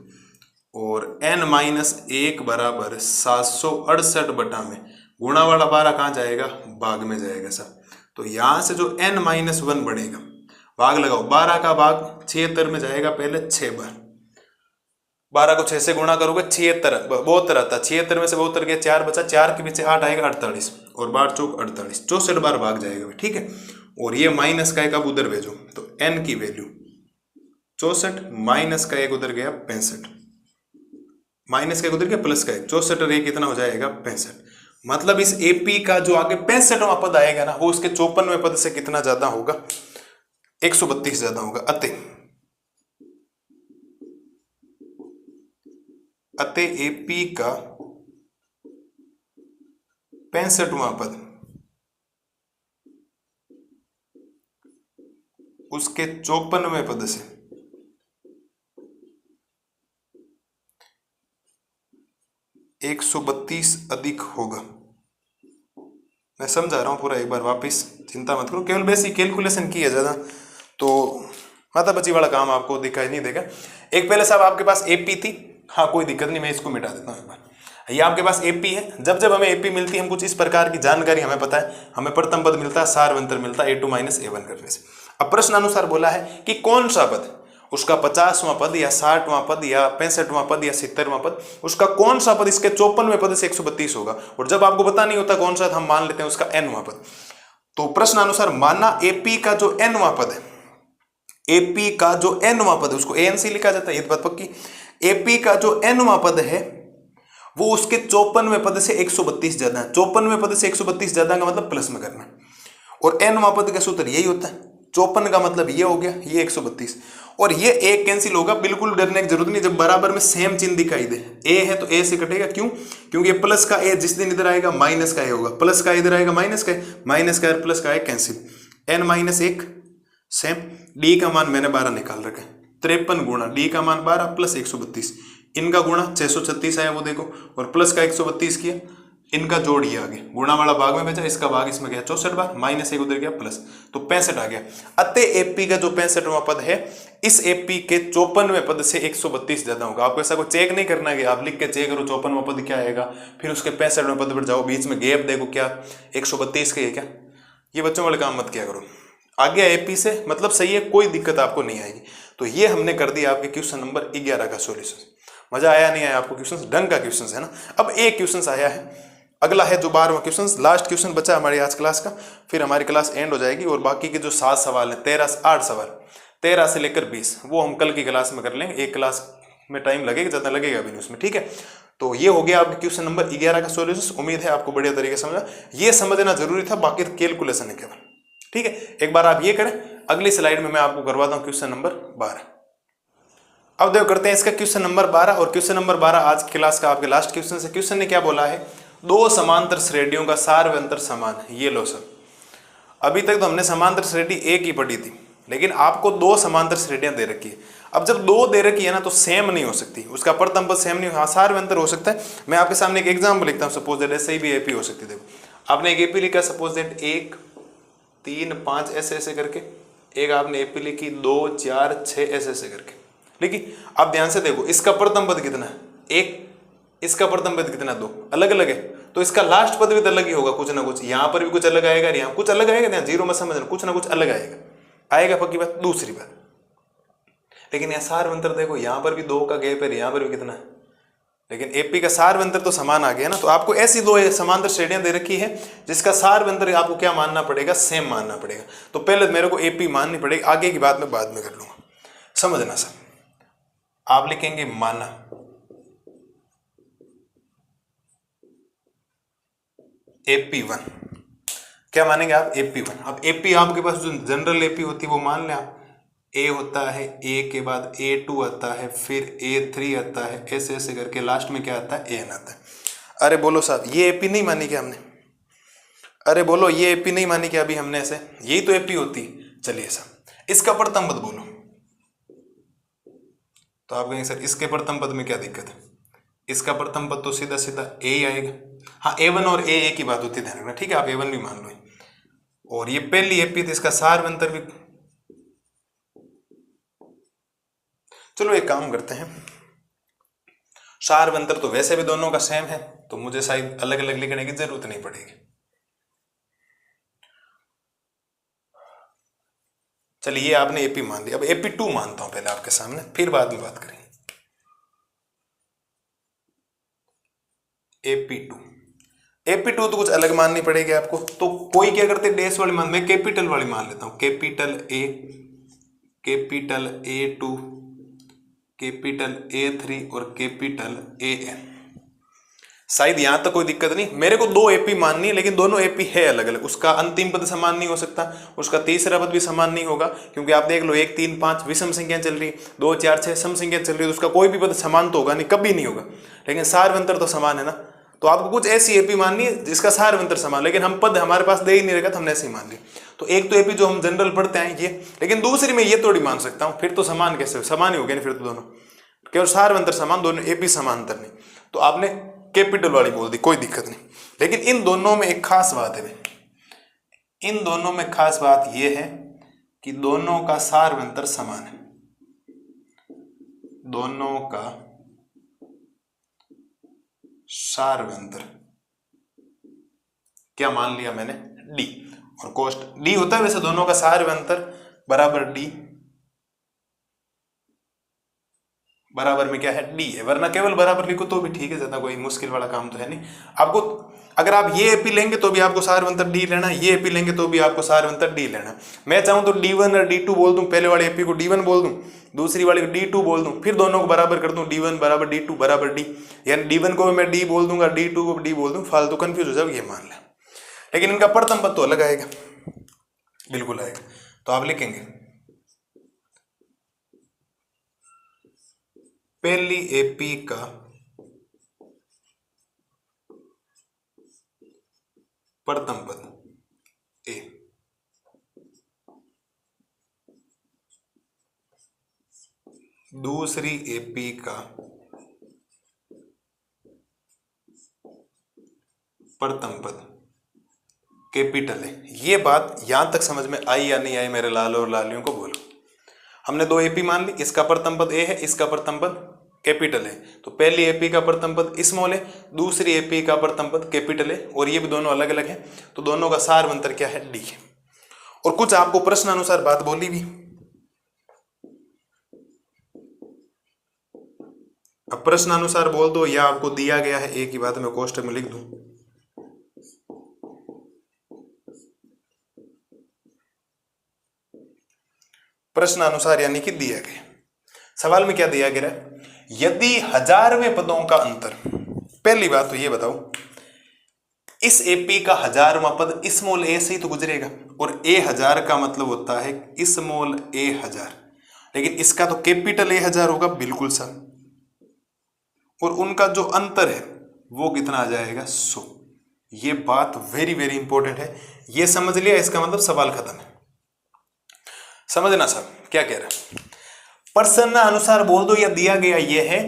और n-1 बराबर 768 बटा में गुणा वाला 12 कहाँ जाएगा, भाग में जाएगा सर। तो यहां से जो n-1 बनेगा, भाग लगाओ, 12 का भाग 76 में जाएगा पहले 6 बार, 12 को 6 से गुणा करोगे 76 72 आता, 76 में से 72 गया 4 बचा, 4 के पीछे 8 आएगा 48 और 12 चौक 48, 64 बार भाग जाएगा, ठीक है। और ये माइनस का एक अब उधर भेजो तो n की वैल्यू 64 माइनस का एक उधर गया 65, माइनस का एक उधर गया प्लस का एक, 64 और एक कितना हो जाएगा 65। मतलब इस एपी का जो आगे 65वां पद आएगा ना वो उसके 54वें पद से कितना ज्यादा होगा, 132 ज्यादा होगा। अतः एपी का 65वां पद उसके 54वें पद से 132 अधिक होगा। मैं समझा रहा हूं पूरा, एक बार वापस, चिंता मत करो, केवल बेसिक कैलकुलेशन की है ज्यादा, तो माता बची वाला काम आपको दिखाई नहीं देगा। एक पहले साहब आपके पास एपी थी, हाँ कोई दिक्कत नहीं, मैं इसको मिटा देता हूँ एक बार। ये आपके पास एपी है, जब जब हमें एपी मिलती है हम कुछ इस प्रकार की जानकारी हमें पता है, हमें प्रथम पद मिलता है, सारवंतर मिलता है a2 - a1 करने से। अब प्रश्न अनुसार बोला है कि कौन सा पद, उसका 50वां पद या 60वां पद या 65वां पद या 70वां पद, उसका कौन सा पद इसके 54वें पद से 132 होगा। और जब आपको पता नहीं होता कौन सा, हम मान लेते हैं उसका nवां पद। तो प्रश्न अनुसार माना एपी का जो nवां पद है, एपी का जो nवां पद है उसको ANC लिखा जाता है, ये बात पक्की। एपी का जो nवां पद है वो उसके 54वें पद से 132 ज्यादा है, 54वें पद से 132 ज्यादा का मतलब प्लस में करना, और nवां पद का सूत्र यही होता है, 54 का मतलब ये हो गया, ये 132, और ये एक कैंसिल होगा, बिल्कुल डरने की जरूरत नहीं। जब बराबर में सेम चिन्ह दिखाई दे, ए है तो ए से कटेगा, क्यों, क्योंकि प्लस का ए जिस दिन इधर आएगा माइनस का ए होगा, प्लस का इधर आएगा माइनस का ए, प्लस का ए कैंसिल, n-1 सेम, डी का मान मैंने 12 निकाल रखा है, 53 गुणा डी का मान 12 प्लस 132, इनका गुणा 636 आया वो देखो, और प्लस का 132 किया, इनका जोड़ ये आ गया, गुणा वाला भाग में भेजा, इसका भाग इसमें गया 64 बार, माइनस एक उधर गया प्लस, तो 65 आ गया। अतः एपी का जो 65वां पद है, इस एपी के 54वें पद से 132 ज्यादा होगा। आपको ऐसा कोई चेक नहीं करना है कि आप लिख के चेक करो 54वां पद क्या आएगा, फिर उसके 65वें पद पर जाओ, बीच में गैप देखो क्या 132 के है क्या, ये बच्चों वाले काम मत किया करो। आगे एपी से मतलब सही है, कोई दिक्कत आपको नहीं आएगी। तो ये हमने कर दिया आपके क्वेश्चन नंबर 11 का सॉल्यूशन। मजा आया नहीं आया आपको? क्वेश्चन ढंग का क्वेश्चन है ना। अब एक क्वेश्चन आया है, अगला है जो 12वां क्वेश्चन, लास्ट क्वेश्चन बचा हमारी आज क्लास का, फिर हमारी क्लास एंड हो जाएगी। और बाकी के जो 7 सवाल हैं, 8 सवाल 13 से लेकर 20, वो हम कल की क्लास में कर लेंगे। एक क्लास में टाइम लगेगा, ज़्यादा लगेगा भी नहीं उसमें, ठीक है। तो ये हो गया आपके क्वेश्चन नंबर 11 का सॉल्यूशन। उम्मीद है आपको बढ़िया तरीके से समझा। ये समझना जरूरी था, बाकी कैलकुलेशन है केवल, ठीक है। एक बार आप ये करें, अगली स्लाइड में मैं आपको करवाता हूँ क्वेश्चन नंबर 12। अब देखो करते हैं इसका क्वेश्चन नंबर 12। और क्वेश्चन नंबर 12 आज की क्लास का आपके लास्ट क्वेश्चन से। क्वेश्चन ने क्या बोला है, दो समांतर श्रेणियों का सार व अंतर समान है। ये लो सर, अभी तक तो हमने समांतर श्रेणी एक ही पढ़ी थी, लेकिन आपको दो समांतर श्रेणियां दे रखी है। अब जब दो दे रखी है ना, तो सेम नहीं हो सकती, उसका प्रथम पद सेम नहीं, हाँ सार व अंतर हो सकता है। मैं आपके सामने एक एग्जाम्पल लिखता हूँ, सपोज दैट ऐसे ही भी एपी हो सकती है। देखो आपने एक एपी लिखा, सपोज दैट 1 3 5 ऐसे ऐसे करके, एक आपने एपी लिखी 2 4 6 ऐसे ऐसे करके लिखी। अब ध्यान से देखो, इसका प्रथम पद कितना है 1, इसका प्रथम पद कितना 2, अलग अलग है। तो इसका लास्ट पद भी तो अलग ही होगा, कुछ ना कुछ। यहाँ पर भी कुछ अलग आएगा, यहाँ कुछ अलग आएगा, यहाँ जीरो में समझना, कुछ ना कुछ अलग आएगा पक्की बात। दूसरी बात, लेकिन यहाँ सार अंतर देखो, यहाँ पर भी 2 का गैप है, यहाँ पर भी कितना है, लेकिन एपी का सार अंतर तो समान आ गया ना। तो आपको ऐसी दो समांतर श्रेणियां दे रखी है जिसका सार अंतर आपको क्या मानना पड़ेगा, सेम मानना पड़ेगा। तो पहले मेरे को एपी माननी पड़ेगी, आगे की बात मैं बाद में कर लूंगा, समझना सर। आप लिखेंगे माना, AP1, क्या मानेंगे आप, AP1। अब एपी आपके पास जो जनरल एपी होती है वो मान लें आप। ए होता है, ए के बाद A2 आता है, फिर A3 आता है, ऐसे ऐसे करके लास्ट में क्या आता है, AN आता है। अरे बोलो साहब, ये एपी नहीं मानी क्या हमने? अरे बोलो, ये एपी नहीं मानी क्या अभी हमने? ऐसे यही तो एपी होती। चलिए साहब, इसका प्रथम पद बोलो। तो आप कहेंगे सर इसके प्रथम पद में क्या दिक्कत है? इसका प्रथम पद तो सीधा सीधा ए ही आएगा। हाँ, A1 और A एक ही बात होती है, ध्यान रखना, ठीक है। आप A1 भी मान लो। और ये पहली एपी थी, इसका सार अंतर भी। चलो एक काम करते हैं, सार अंतर तो वैसे भी दोनों का सेम है, तो मुझे शायद अलग अलग लिखने की जरूरत नहीं पड़ेगी। चलिए, आपने एपी मान लिया, अब AP2 मानता हूं पहले आपके सामने, फिर बाद में बात करेंगे। AP2 तो कुछ अलग माननी पड़ेगी आपको। तो कोई क्या करते हैं, डैश वाली मान, मैं कैपिटल वाली मान लेता हूं, capital A, capital A2, capital A3 और कैपिटल AN। शायद यहां तक कोई दिक्कत नहीं। मेरे को दो एपी माननी है, लेकिन दोनों एपी है अलग अलग। उसका अंतिम पद समान नहीं हो सकता, उसका तीसरा पद भी समान नहीं होगा, क्योंकि आप देख लो 1 3 5 विषम संख्या चल रही है, 2 4 6 सम संख्या चल रही है, तो उसका कोई भी पद समान तो होगा नहीं, कभी नहीं होगा। लेकिन सार अंतर तो समान है ना। तो आपको कुछ ऐसी एपी माननी है जिसका सार अंतर समान, लेकिन हम पद हमारे पास दे ही नहीं रहेगा, तो हमने ऐसे ही मान ली। तो एक तो एपी जो हम जनरल पढ़ते हैं ये, लेकिन दूसरी में ये थोड़ी मान सकता हूं, फिर तो समान कैसे, समान ही हो गया फिर तो दोनों, केवल सार अंतर समान, दोनों एपी समांतर नहीं। तो आपने कैपिटल वाली बोल दी, कोई दिक्कत नहीं। लेकिन इन दोनों में एक खास बात है, इन दोनों में खास बात यह है कि दोनों का सार अंतर समान है। दोनों का सार अंतर क्या मान लिया मैंने, D, और कोष्ट D होता है। वैसे दोनों का सार अंतर बराबर D, बराबर में क्या है, D है। वरना केवल बराबर लिखो तो भी ठीक है, ज्यादा कोई मुश्किल वाला काम तो है नहीं। आपको अगर आप ये एपी लेंगे तो भी आपको सार अंतर D लेना है, ये एपी लेंगे तो भी आपको सार अंतर D लेना है। मैं चाहूं तो D1 और D2 बोल दूं, पहले वाले एपी को D1 बोल दूं, दूसरी वाले को D2 बोल दूं, फिर दोनों को बराबर कर दूं, D1 बराबर D2 बराबर D, यानी D1 को भी मैं D बोल दूंगा, D2 को D बोल दूं, फालतू कंफ्यूज हो जाओ, ये मान लें। लेकिन इनका प्रथम पद तो अलग आएगा, बिल्कुल आएगा। तो आप लिखेंगे पहली एपी का प्रथम पद A, दूसरी एपी का प्रथम पद कैपिटल है। ये बात यहां तक समझ में आई या नहीं आई मेरे लाल और लालियों को बोलो। हमने दो एपी मान ली, इसका प्रथम पद A है, इसका प्रथम पद कैपिटल है। तो पहली एपी का प्रथम पद स्मॉल है, दूसरी एपी का प्रथम पद कैपिटल है, और ये भी दोनों अलग अलग है। तो दोनों का सार अंतर क्या है, D है। और कुछ आपको प्रश्न अनुसार बात बोली भी, अब प्रश्न अनुसार बोल दो या आपको दिया गया है एक ही बात मैं कोष्टक में लिख दूं। प्रश्न अनुसार यानी कि दिया गया। सवाल में क्या दिया गया है, यदि 1000वें पदों का अंतर, पहली बात तो ये बताओ इस एपी का 1000वां पद स्मॉल ए से ही तो गुजरेगा और ए 1000 का मतलब होता है स्मॉल ए 1000, लेकिन इसका तो कैपिटल ए 1000 होगा, बिल्कुल सर। और उनका जो अंतर है वो कितना आ जाएगा 100। ये बात वेरी वेरी इंपॉर्टेंट है, ये समझ लिया इसका मतलब सवाल खत्म है। समझना सब क्या कह रहा है, प्रश्न अनुसार बोल दो या दिया गया ये है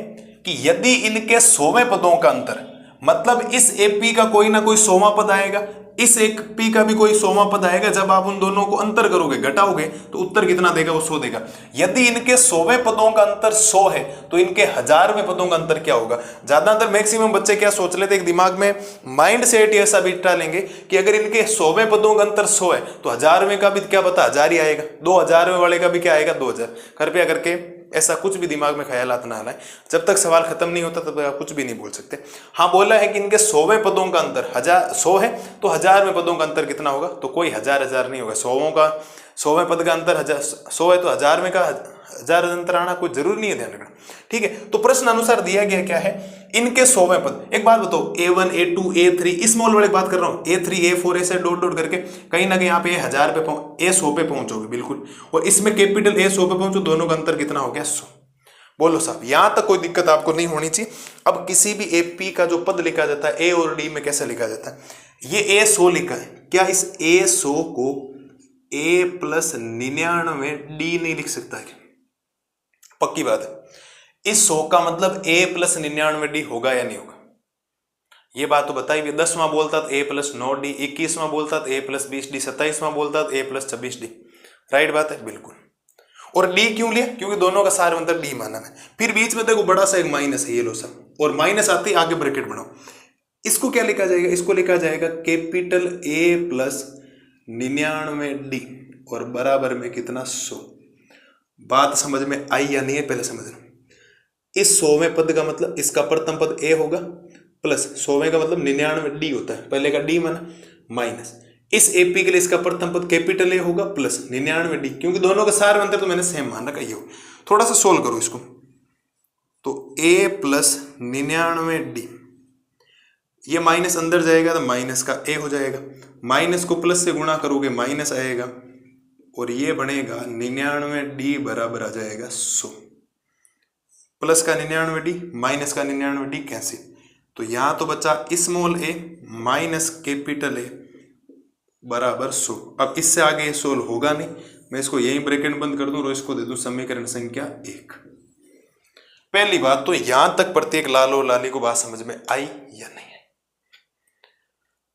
कि यदि इनके 100वें पदों का अंतर, मतलब इस एपी का कोई ना कोई 100वां पद आएगा, इस एपी का भी कोई 100वां पद आएगा, जब आप उन दोनों को अंतर करोगे घटाओगे तो उत्तर कितना देगा वो 100 देगा। यदि इनके 100वें पदों का अंतर 100 है तो इनके 1000वें पदों का अंतर क्या होगा। ज्यादातर मैक्सिमम बच्चे क्या सोच लेते हैं, दिमाग में माइंड सेट ऐसा बिठा लेंगे कि अगर इनके 100वें पदों का अंतर 100 है तो 1000वें का भी क्या पता 1000 ही आएगा, 2000वें वाले का भी क्या आएगा 2000। कृपया करके ऐसा कुछ भी दिमाग में ख्यालात ना लाएं, जब तक सवाल खत्म नहीं होता तब तक आप कुछ भी नहीं बोल सकते। हाँ बोला है कि इनके 100वें पदों का अंतर 100 है तो 1000वें पदों का अंतर कितना होगा, तो कोई 1000 नहीं होगा। 100वें पद का अंतर 100 है तो 1000वें का 1000 अंतर आना कोई जरूरी नहीं है, ध्यान रखना, ठीक है। तो प्रश्न अनुसार दिया गया क्या है, इनके 100वें पद। एक बात बताओ A1 A2 A3 स्मॉल वाले बात कर रहा हूं, A3 A4 ऐसे डॉट डॉट करके कहीं ना कहीं आप A1000 पे A100 पे पहुंचोगे बिल्कुल, और इसमें कैपिटल A100 पे पहुंचो, दोनों का अंतर कितना हो गया 100। बोलो साहब यहां तक कोई दिक्कत आपको नहीं होनी चाहिए। अब किसी भी एपी का जो पद लिखा जाता है ए और डी में कैसे लिखा जाता है, ये A100 लिखा है, क्या इस A100 को A+99 डी नहीं लिख सकता है, पक्की बात है। इस 100 का मतलब A+99 डी होगा या नहीं होगा, ये बात तो बताइए। 10वां बोलता तो A+9 डी, 21वां बोलता तो A+20 डी, 27वां बोलता तो A+26 डी, राइट बात है बिल्कुल। और डी क्यों लिया, क्योंकि दोनों का सार अंतर डी माना है। फिर बीच में देखो बड़ा सा एक माइनस है, ये लो सब, और माइनस आते ही आगे ब्रैकेट बनाओ, इसको क्या लिखा जाएगा, इसको लिखा जाएगा कैपिटल A+99 डी और बराबर में कितना 100। बात समझ में आई या नहीं है पहले समझ लो। इस 100वें पद का मतलब इसका प्रथम पद ए होगा, प्लस 100वें का मतलब 99 डी होता है, पहले का डी माना, माइनस इस एपी के लिए इसका प्रथम पद कैपिटल ए होगा प्लस 99 डी, क्योंकि दोनों का सार अंतर तो मैंने सेम मान रखा। ये थोड़ा सा सोल्व करो इसको, तो A+99 डी, ये माइनस अंदर जाएगा तो माइनस का ए हो जाएगा, माइनस को प्लस से गुणा करोगे माइनस आएगा, और ये बनेगा 99 डी बराबर आ जाएगा 100। प्लस का 99 डी माइनस का 99 डी कैंसिल, तो यहां तो बचा small A minus capital A बराबर 100। अब इससे आगे सोल्व होगा नहीं, मैं इसको यहीं ब्रैकेट बंद कर दूं और इसको दे दूं समीकरण संख्या 1। पहली बात तो यहां तक प्रत्येक लालो लाली को बात समझ में आई या नहीं?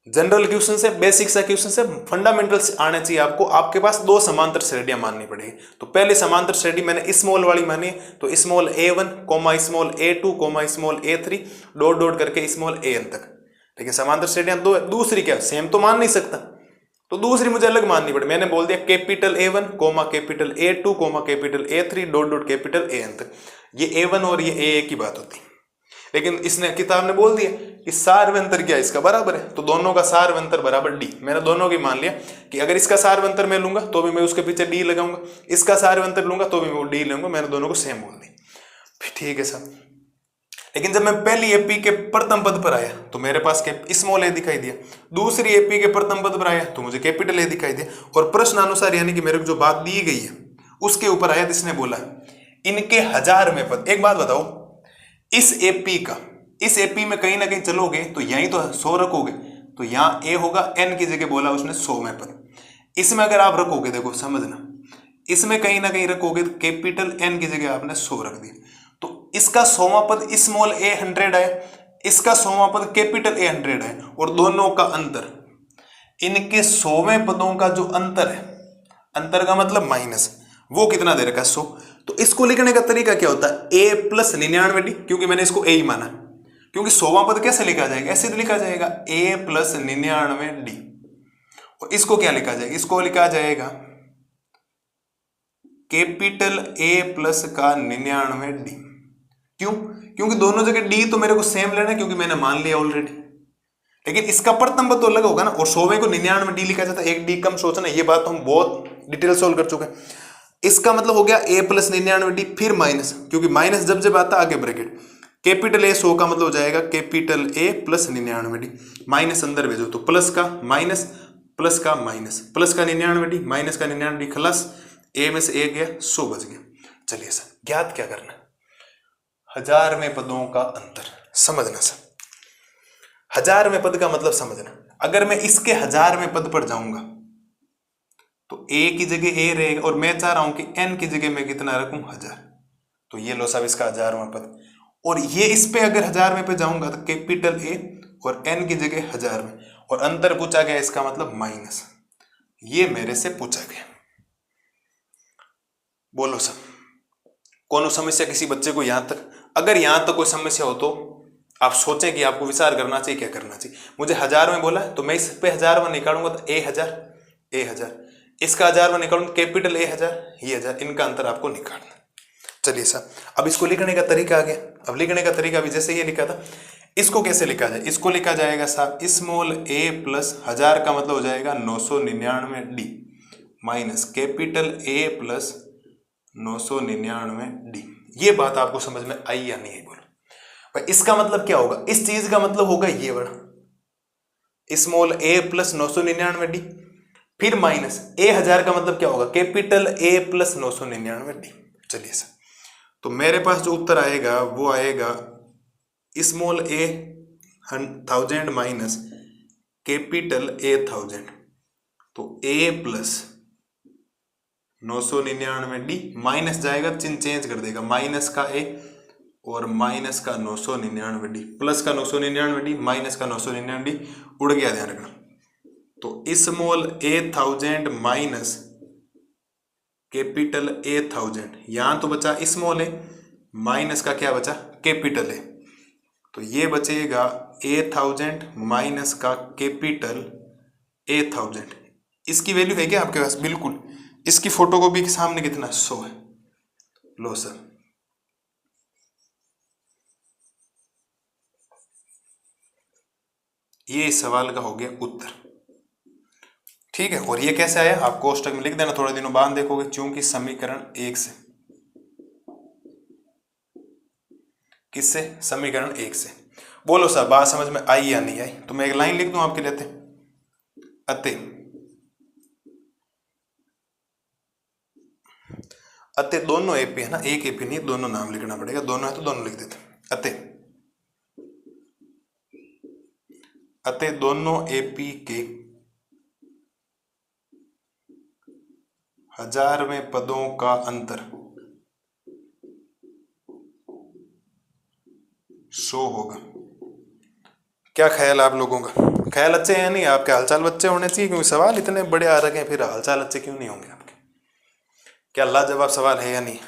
जनरल क्वेश्चन से, बेसिक सा क्वेश्चन से, फंडामेंटल्स आने चाहिए आपको। आपके पास दो समांतर श्रेणियां माननी पड़ेगी। तो पहले समांतर श्रेणी मैंने स्मॉल वाली मानी, तो small A1 comma small A2 comma small A3 dot dot करके स्मॉल AN तक। लेकिन समांतर श्रेणियां दो है, दूसरी क्या सेम तो मान नहीं सकता, तो दूसरी मुझे अलग माननी पड़ी। मैंने बोल दिया capital A1 comma capital A2 comma capital A3 dot dot capital AN तक। ये A1 और ये AA की बात होती है। लेकिन इसने किताब ने बोल दिया कि सार्वंतर क्या इसका बराबर है, तो दोनों का सार्वंतर बराबर डी। मैंने दोनों की मान लिया कि अगर इसका सार्वंतर मैं लूंगा तो भी मैं उसके पीछे डी लगाऊंगा, इसका सार्वंतर लूंगा तो भी मैं वो डी लूंगा। मैंने दोनों को सेम बोल दी, ठीक है सर। लेकिन जब मैं पहली एपी के प्रथम पद पर आया तो मेरे पास स्मॉल ए दिखाई दिया, दूसरी एपी के प्रथम पद पर आया तो मुझे कैपिटल ए दिखाई दिया, और प्रश्न अनुसार यानी कि मेरे को जो बात दी गई है उसके ऊपर आया, जिसने बोला इनके 1000वें पद। एक बात बताओ, इस एपी में कहीं ना कहीं चलोगे तो यहीं तो 100 रखोगे, तो यहाँ ए होगा, एन की जगह बोला उसने 100वें पद। इसमें अगर आप रखोगे, देखो समझना, इसमें कहीं ना कहीं रखोगे तो कैपिटल एन की जगह आपने 100 रख दिया, तो इसका 100वां पद स्मॉल ए 100 है, इसका 100वां पद कैपिटल ए 100 है, और दोनों का अंतर, इनके 100वें पदों का जो अंतर है, अंतर का मतलब माइनस, वो कितना दे रखा है 100। तो इसको लिखने का तरीका क्या होता है, A+99 डी, क्योंकि मैंने इसको ए ही माना, क्योंकि 100वां पद कैसे लिखा जाएगा, ऐसे तो लिखा जाएगा A+99 डी। और इसको क्या लिखा जाएगा, इसको लिखा जाएगा कैपिटल A+ का 99 डी, क्यों? क्योंकि दोनों जगह डी तो मेरे को सेम लेना है, क्योंकि मैंने मान लिया ऑलरेडी। लेकिन इसका प्रथम तो अलग होगा ना, और 100वें को 99 में डी लिखा जाता है, एक डी कम सोचना, ये बात तो हम बहुत डिटेल सोल्व कर चुके हैं। इसका मतलब हो गया a प्लस 99 डी, फिर माइनस, क्योंकि माइनस जब जब आता आगे ब्रैकेट, कैपिटल A 100 का मतलब हो जाएगा capital A plus 99 D, minus अंदर भेजो तो प्लस का माइनस, प्लस का माइनस, प्लस का 99 डी, माइनस का 99 डी, खलास, a में से a गया, 100 बच गया। चलिए सर, ज्ञात क्या करना है? 1000वें पदों का अंतर समझना सर। 1000वें पद का मतलब समझना। अगर मैं इसके 1000वें पद पर जाऊंगा तो a की जगह a रहेगा, और मैं चाह रहा हूं कि n की जगह मैं कितना रखूं? 1000। तो ये लो साहब इसका 1000वां पद। और ये इस पे अगर 1000वें पे जाऊंगा तो कैपिटल A और n की जगह 1000वें, और अंतर पूछा गया, इसका मतलब माइनस। ये मेरे से पूछा गया। बोलो सब, कौन समस्या किसी बच्चे को यहां तक? अगर यहां तक कोई समस्या हो तो आप सोचें कि आपको विचार करना चाहिए, क्या करना चाहिए। मुझे 1000वें बोला है तो मैं इस पे 1000वां निकालूंगा तो a1000, इसका 1000वां निकालूंगा कैपिटल A 1000, ये 1000, इनका अंतर आपको निकालना। चलिए सर, अब इसको लिखने का तरीका आ गया। अब लिखने का तरीका भी जैसे ये लिखा था, इसको कैसे लिखा जाए? इसको लिखा जाएगा साहब स्मॉल a प्लस 1000 का मतलब हो जाएगा 999 D, minus capital A plus 999 D. ये बात आपको समझ में आई या नहीं? बोलो भाई, इसका मतलब क्या होगा? इस चीज का मतलब होगा ये बड़ा स्मॉल a प्लस 999 डी, फिर माइनस a 1000 का मतलब क्या होगा? Capital A plus 999 D. चलिए सर, तो मेरे पास जो उत्तर आएगा वो आएगा small a 1000 minus capital A 1000, तो a प्लस 999 डी, माइनस जाएगा, चिन्ह चेंज कर देगा, माइनस का a और माइनस का 999 डी, प्लस का 999 डी, माइनस का 999 डी, उड़ गया, ध्यान रखना। तो small a 1000 minus capital A 1000, यहां तो बचा स्मॉल a, माइनस का क्या बचा? Capital A। तो ये बचेगा A 1000 माइनस का कैपिटल A 1000। इसकी वैल्यू है क्या आपके पास? बिल्कुल, इसकी फोटो कॉपी के सामने कितना? 100 है। लो सर, ये इस सवाल का हो गया उत्तर। ठीक है, और ये कैसे आया आप कोष्टक में लिख देना, थोड़े दिनों बाद देखोगे, चूंकि समीकरण 1 से। किससे? समीकरण 1 से। बोलो सर, बात समझ में आई या नहीं आई? तो मैं एक लाइन लिख दूं आपके लिए, अतः दोनों एपी है ना, एक एपी नहीं, दोनों नाम लिखना पड़ेगा, दोनों है तो दोनों लिख देते। अतः दोनों एपी के 1000वें पदों का अंतर 100 होगा। क्या ख्याल आप लोगों का? ख्याल अच्छे हैं नहीं? आपके हालचाल बच्चे होने चाहिए, क्योंकि सवाल इतने बड़े आ रखे हैं, फिर हालचाल अच्छे क्यों नहीं होंगे आपके? क्या लाजवाब सवाल है या नहीं?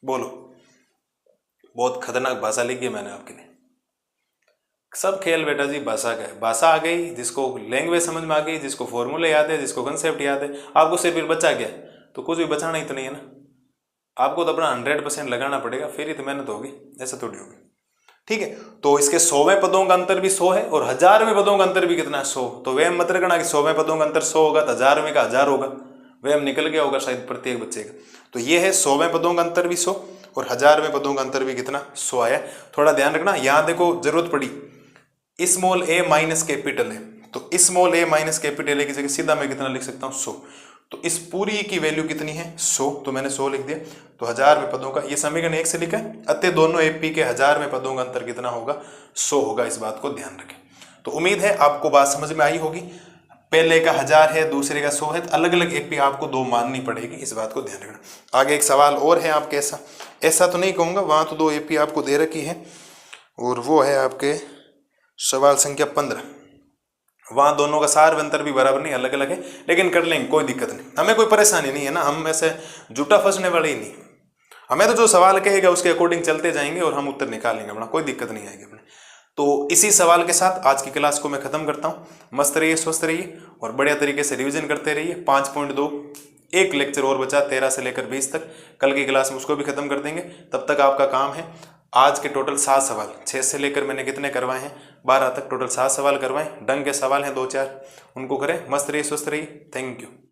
बोलो। बहुत खतरनाक भाषा लिखी है मैंने आपके लिए। सब खेल बेटा जी भाषा का है। भाषा आ गई, जिसको लैंग्वेज समझ में आ गई, जिसको फॉर्मूले याद है, जिसको कंसेप्ट याद है, आपको सिर्फ फिर बचा गया तो कुछ भी बचाना ही तो नहीं है ना। आपको तो अपना 100% लगाना पड़ेगा, फिर ही तो मेहनत होगी, ऐसा थोड़ी होगी। ठीक है, तो इसके 100वें पदों का अंतर भी 100 है, और 1000वें पदों का अंतर भी कितना है? 100। तो वह मत रखना कि 100वें पदों का अंतर 100 होगा तो 1000वें का 1000 होगा, वह निकल गया होगा शायद प्रत्येक बच्चे का। तो ये है 100वें पदों का अंतर भी 100 और 1000वें पदों का अंतर भी कितना? 100 आया। थोड़ा ध्यान रखना, यहां देखो जरूरत पड़ी स्मॉल a माइनस कैपिटल है, तो small a minus capital A की जगह सीधा मैं कितना लिख सकता हूँ? 100। तो इस पूरी की वैल्यू कितनी है? 100, तो मैंने 100 लिख दिया। तो 1000वें पदों का, ये समीकरण 1 से लिखा है, अतः दोनों एपी के 1000वें पदों का अंतर कितना होगा? 100 होगा। इस बात को ध्यान रखें। तो उम्मीद है आपको बात समझ में आई होगी। पहले का 1000 है, दूसरे का 100 है, तो अलग अलग एपी आपको 2 माननी पड़ेगी, इस बात को ध्यान रखना। आगे एक सवाल और है आपके, ऐसा तो नहीं कहूँगा, वहाँ तो 2 एपी आपको दे रखी है, और वो है आपके सवाल संख्या 15। वहाँ दोनों का सार अंतर भी बराबर नहीं, अलग अलग है, लेकिन कर लेंगे, कोई दिक्कत नहीं, हमें कोई परेशानी नहीं है ना, हम ऐसे झूठा फंसने वाले ही नहीं। हमें तो जो सवाल कहेगा उसके अकॉर्डिंग चलते जाएंगे और हम उत्तर निकालेंगे अपना, कोई दिक्कत नहीं आएगी अपने। तो इसी सवाल के साथ आज की क्लास को मैं खत्म करता हूँ। मस्त रहिए, स्वस्थ रहिए और बढ़िया तरीके से रिविजन करते रहिए। 5.2 एक लेक्चर और बचा, 13 से लेकर 20 तक, कल की क्लास में उसको भी खत्म कर देंगे। तब तक आपका काम है आज के टोटल 7 सवाल, 6 से लेकर मैंने कितने करवाए हैं 12 तक, टोटल 7 सवाल करवाए। डंग के सवाल हैं 2-4, उनको करें। मस्त रहिए, स्वस्थ रहिए, थैंक यू।